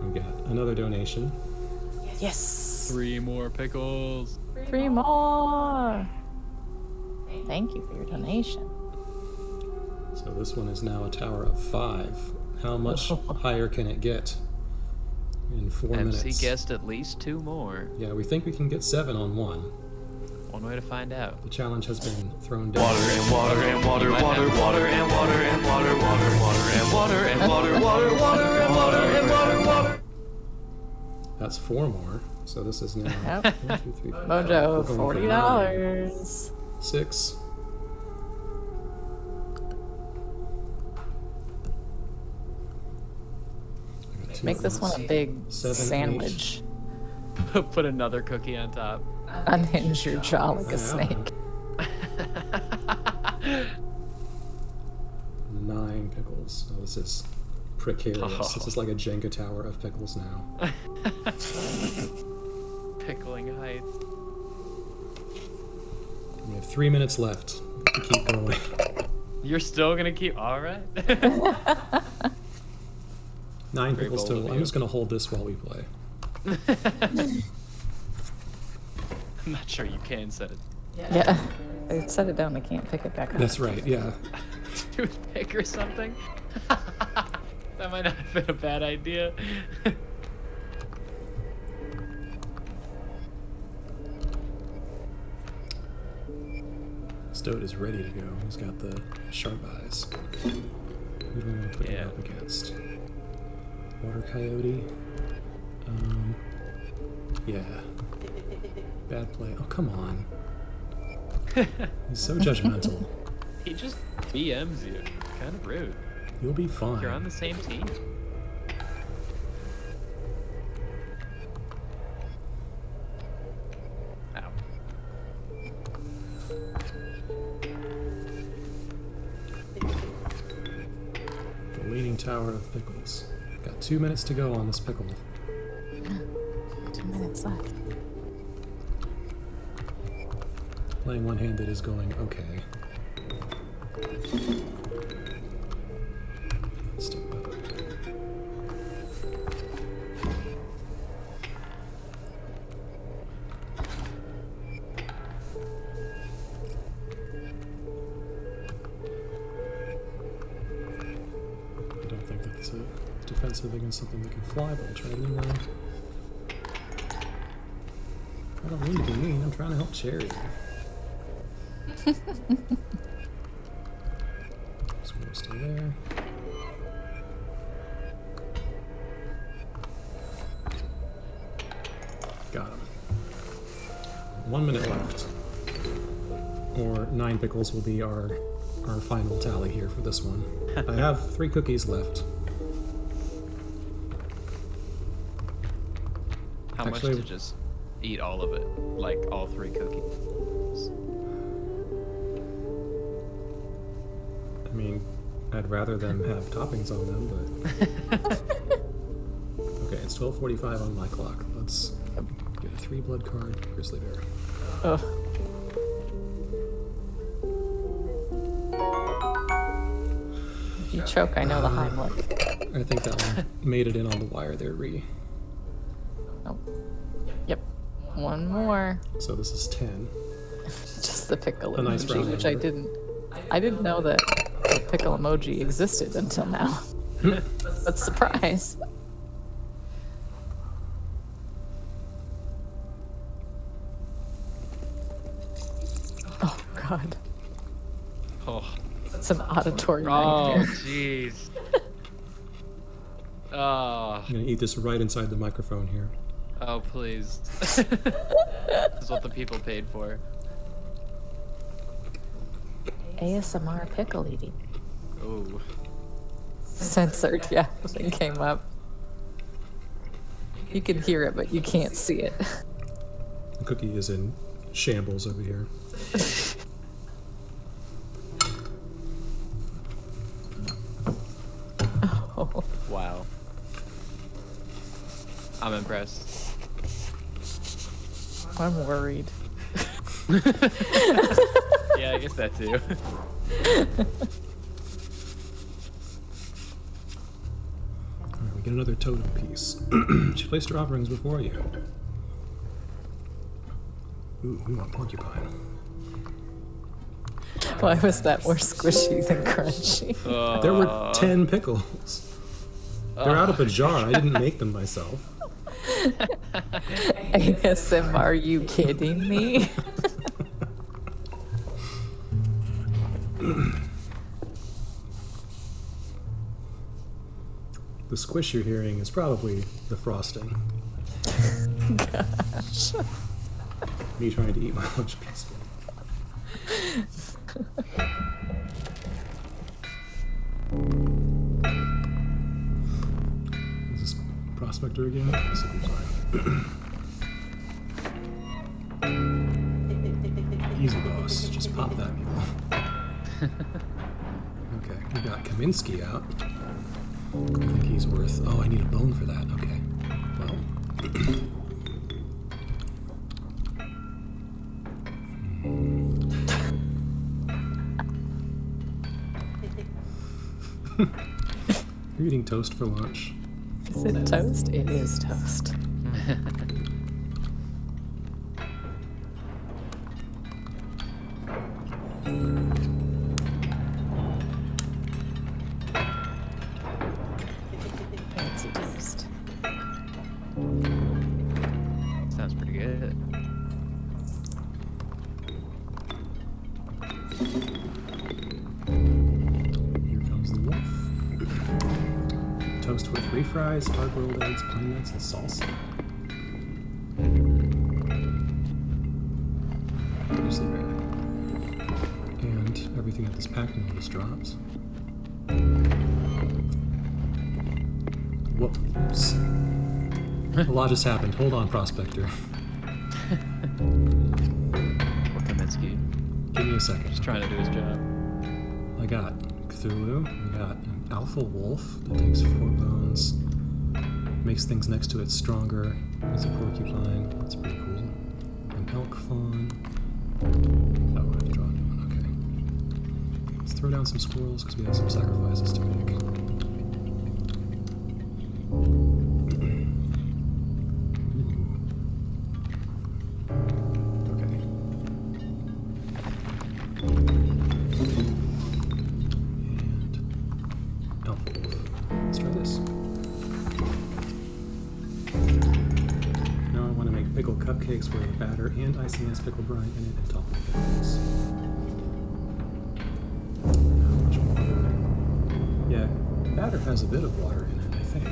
We got another donation. Yes. 3 more pickles. 3 more. Thank you for your donation. So this one is now a tower of 5. How much higher can it get? In 4 MC minutes. guessed at least 2 more. Yeah, we think we can get 7 on 1. One way to find out. The challenge has been thrown down. Water and water and water, water, water and water and water, water, water and water and water, water, water and water and water, water. That's 4 more. So this is now Yep. 1, 2, 3, 4, Mojo, We're going for $40. 6. I got 2 Make this one a big 7, 8. sandwich. Put another cookie on top. Unhinge your jaw like a Yeah. snake. 9 pickles. Oh, this is precarious. Oh. This is like a Jenga tower of pickles now. Pickling heights. We have 3 minutes left. We keep going. You're still gonna keep. All right. 9 Very pickles bold of total. I'm you. just gonna hold this while we play. I'm not sure you can set it. Yeah. I set it down. I can't pick it back up. That's right. Yeah. Toothpick or something. That might not have been a bad idea. Stoat is ready to go. He's got the sharp eyes. Who do I want to put him up against? Water Coyote. Yeah. Bad play. Oh, come on. He's so judgmental. He just BMs you. Kind of rude. You'll be fine. You're on the same team. Ow. The Leaning Tower of Pickles. Got 2 minutes to go on this pickle. 2 minutes left. Playing one-handed is going okay. Still better. I don't think that's a defensive against something that can fly, but I'll try it anyway. I don't mean to be mean, I'm trying to help Cherry. Squirrel's still there. Got him. 1 minute left. Or 9 pickles will be our final tally here for this one. I have 3 cookies left. How Actually- much to just eat all of it? Like all 3 cookies? I mean, I'd rather them have toppings on them, but... Okay, it's 12:45 on my clock. Let's get a 3 blood card, Grizzly Bear. Ugh. If you choke, I know the Heimlich. I think that one made it in on the wire there, Ree. Oh. Yep. 1 more. So this is 10. Just the pickle A nice emoji, round which number. I didn't know that the pickle emoji existed until now. But surprise. God. Oh. It's an auditory Oh, nightmare. jeez. Oh. I'm gonna eat this right inside the microphone here. Oh, please. This is what the people paid for. ASMR pickle eating. Ooh. Censored, yeah. Thing came up. You can hear it, but you can't see it. The cookie is in shambles over here. Oh. Wow. I'm impressed. I'm worried. Yeah, I guess that too. Alright, we get another totem piece. She placed her offerings before you. Ooh, we want porcupine. Why was that more squishy than crunchy? There were 10 pickles. They're out of a jar. I didn't make them myself. ASMR, are you kidding me? The squish you're hearing is probably the frosting. Gosh. Me trying to eat my lunch peacefully. Is this Prospector again? This will be fine. Easy, boss. Just pop that mule. Okay, we got Kaminsky out. I think he's worth... Oh, I need a bone for that. Okay. Well... You're eating toast for lunch. Is it toast? It is toast. Fancy toast. Sounds pretty good. Here comes the wolf. Toast with refries, hard-boiled eggs, pine nuts, and salsa. Seriously bad. And everything that this pack notice drops. Whoops. A lot just happened. Hold on, Prospector. Poor Kaminsky. Give me a second. Just trying to do his job. I got Cthulhu. We got an alpha wolf that takes 4 bones. Makes things next to it stronger. It's a porcupine. That's pretty cool. An elk fawn. Oh, I have to draw a new one. Okay. Let's throw down some squirrels because we have some sacrifices to make. Okay. And alpha wolf. Let's try this. Now I want to make pickle cupcakes where the batter and icing has pickle brine in it and top with pickles. How much water? Yeah, batter has a bit of water in it, I think.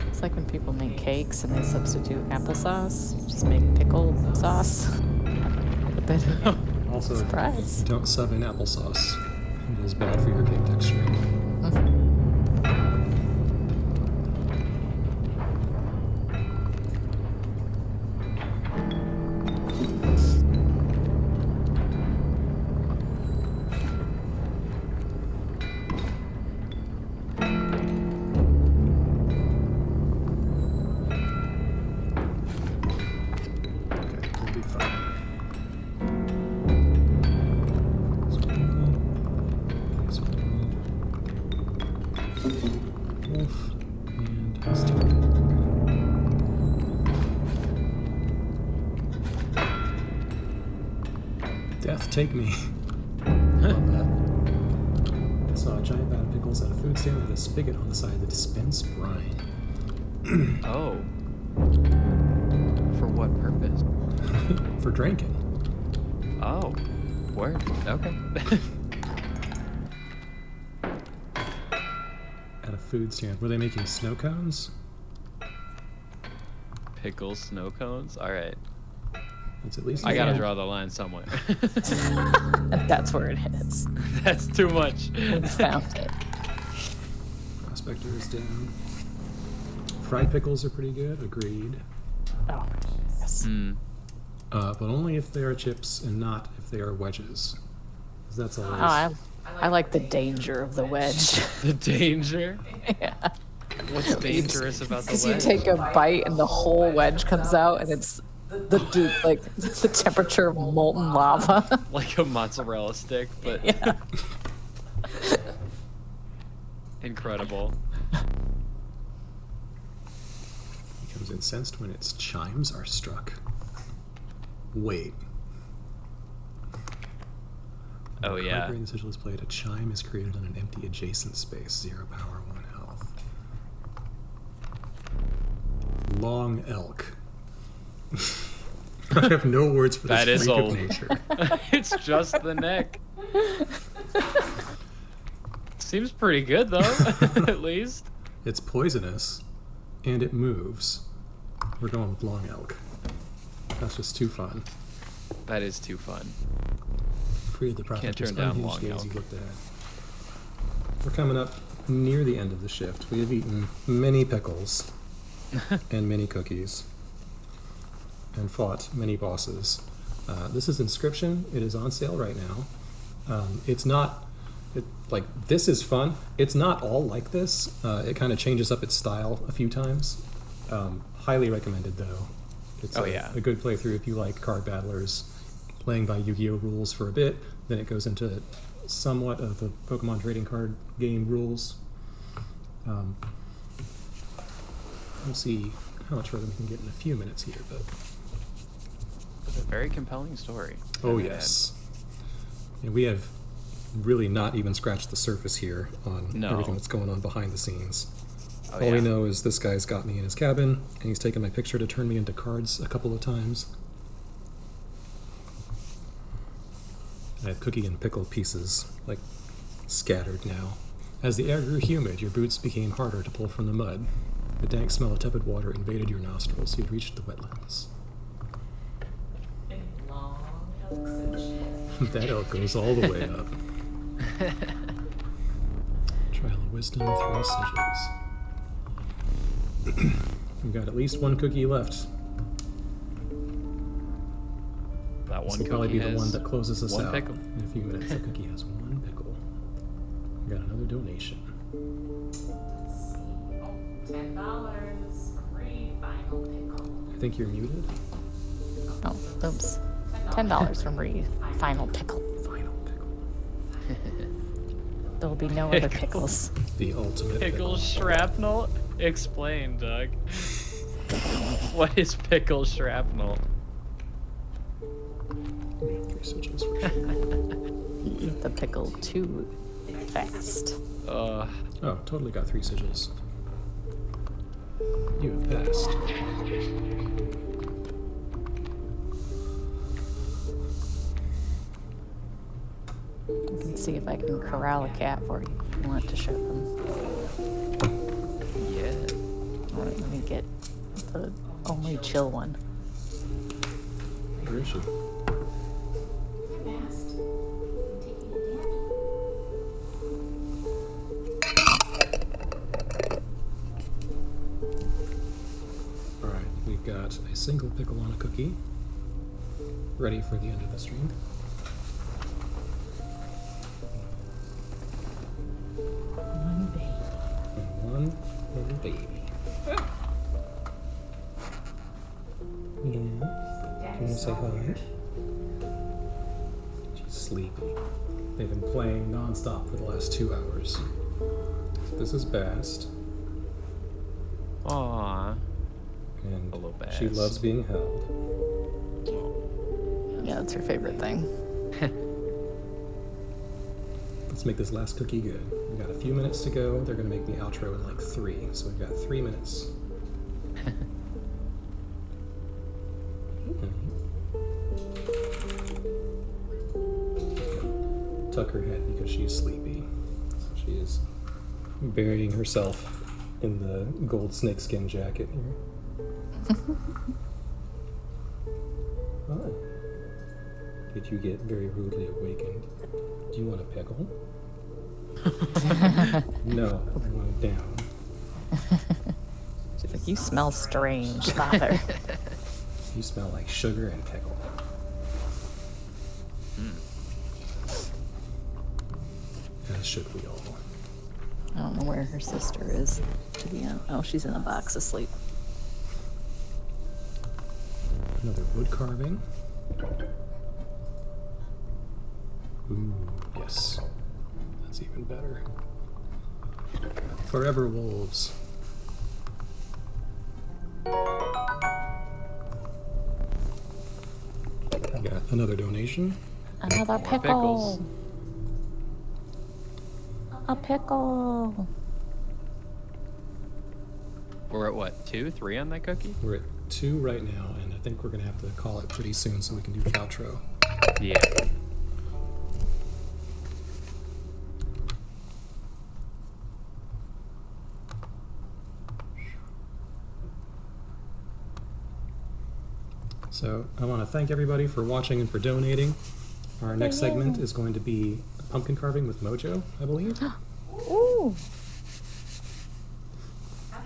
It's like when people make cakes and they substitute applesauce. Just make pickle sauce. But Also, surprise. don't sub in applesauce. It is bad for your cake texture. Okay, we'll be fine. Swirl. take me. Love that. I saw a giant bag of pickles at a food stand with a spigot on the side that dispensed brine. Oh. For what purpose? For drinking. Oh. Word. Okay. At a food stand. Were they making snow cones? Pickles, snow cones? Alright. It's at least. I gotta Yeah. draw the line somewhere. That's where it is. That's too much. We found it. Prospector is down. Fried pickles are pretty good. Agreed. Oh, yes. But only if they are chips and not if they are wedges. 'Cause that's always. Oh, I like the danger of the wedge. The danger? Yeah. What's dangerous about the Because you wedge? take a bite and the whole wedge comes out, and it's the temperature of molten lava. Like a mozzarella stick, but Yeah. incredible. Becomes incensed when its chimes are struck. Wait. Oh, When a yeah. card during the sigil is played, a chime is created on an empty adjacent space. 0 power, 1 health. Long elk. I have no words for this That is freak of old. nature. It's just the neck. Seems pretty good though, at least. It's poisonous, and it moves. We're going with long elk. That's just too fun. That is too fun. Created the prospector's turn down unhinged long gaze elk. he looked at. We're coming up near the end of the shift. We have eaten many pickles and many cookies and fought many bosses. This is Inscryption. It is on sale right now. It's not this is fun. It's not all like this. It kind of changes up its style a few times. Highly recommended though. It's a good playthrough if you like card battlers, playing by Yu-Gi-Oh rules for a bit. Then it goes into somewhat of the Pokemon trading card game rules. We'll see how much further we can get in a few minutes here, but It's a very compelling story. oh yes, and we have really not even scratched the surface here on No. everything that's going on behind the scenes. Oh, All we yeah. know is this guy's got me in his cabin, and he's taken my picture to turn me into cards a couple of times. I have cookie and pickle pieces, scattered now. As the air grew humid, your boots became harder to pull from the mud. The dank smell of tepid water invaded your nostrils. You'd reached the wetlands. Long elks and shit. That elk goes all the way up. Trial of Wisdom, 3 sigils. We've got at least one cookie left. That This one will probably cookie be the has one that closes us one out pickle. in a few minutes. That cookie has 1 pickle. We got another donation. Let's see. Oh, $10 from Reed. Final pickle. I think you're muted. Oh, oops. $10 from Reed. Final pickle. Final pickle. There will be no other pickles. The ultimate Pickle shrapnel? Explain, Doug. What is pickle shrapnel? We have 3 sigils for sure. You eat the pickle too fast. Oh, totally got 3 sigils. You have passed. I can see if I can corral a cat for you if you want to show them. Yeah. Alright, let me get the only chill one. Where is she? Fast. I'm taking a Dampe. Alright, we've got a single pickle on a cookie. Ready for the end of the stream. One baby. And 1 little baby. Yeah. Do you want to say hi? She's sleepy. They've been playing non-stop for the last 2 hours. This is Bast, Aww. and Hello, she Bast. loves being held. Yeah, that's her favorite thing. Let's make this last cookie good. We've got a few minutes to go. They're going to make the outro in like 3, so we've got 3 minutes. Tuck her head because she's sleepy. So she is burying herself in the gold snakeskin jacket here. Hi. Did you get very rudely awakened? Do you want a pickle? No, I want it down. She's like, you smell strange, father. You smell like sugar and pickle. As should we all. I don't know where her sister is. To be honest. Oh, she's in a box asleep. Another wood carving. Ooh, yes. That's even better. Forever wolves. I got another donation. Another More pickle. pickles. A pickle. We're at what, 2, 3 on that cookie? We're at 2 right now, and I think we're gonna have to call it pretty soon so we can do the outro. Yeah. So I want to thank everybody for watching and for donating. Our next segment is going to be pumpkin carving with Mojo, I believe. Ooh.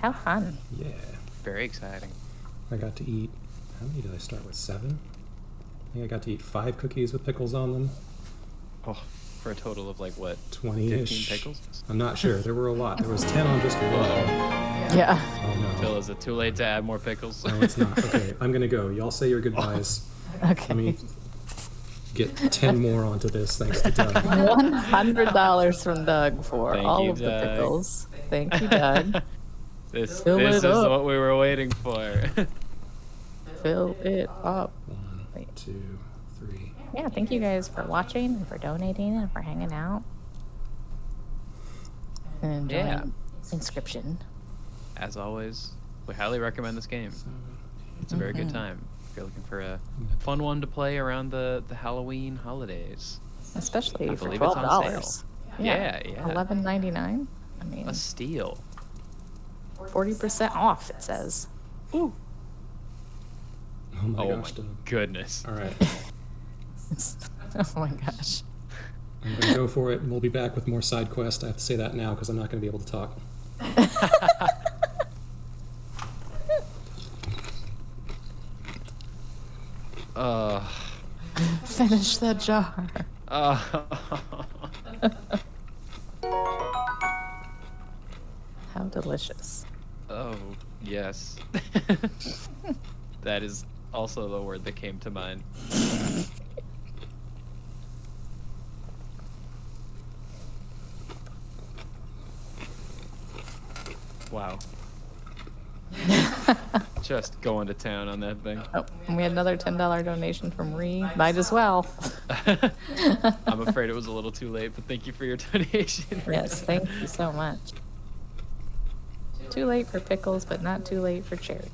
How fun. Yeah. Very exciting. I got to eat, how many did I start with? 7? I think I got to eat 5 cookies with pickles on them. Oh, for a total of like what? 20-ish. 15 pickles? I'm not sure. There were a lot. There was 10 on just one. Yeah. Oh no. Phil, is it too late to add more pickles? No, it's not. Okay, I'm gonna go. Y'all say your goodbyes. Okay. Let me get 10 more onto this, thanks to Doug. $100 from Doug for Thank all you, of the Doug. pickles. Thank you, Doug. This Fill is it up. what we were waiting for. Fill it up. 1, 2, 3. Yeah, thank you guys for watching and for donating and for hanging out. And enjoying Yeah. Inscryption. As always, we highly recommend this game. It's a very good time if you're looking for a fun one to play around the Halloween holidays. Especially I for believe it's on $12. sale. Yeah. $11.99. I mean, A steal. 40% off, it says. Oh my Oh gosh, my Doug. goodness. All right. Oh my gosh. I'm gonna go for it, and we'll be back with more side quest. I have to say that now because I'm not gonna be able to talk. Finish the jar. How delicious. Oh, yes. That is also the word that came to mind. Wow. Just going to town on that thing. Oh, and we had another $10 donation from Ree. Might as well. I'm afraid it was a little too late, but thank you for your donation. Yes, thank you so much. Too late for pickles, but not too late for cherry.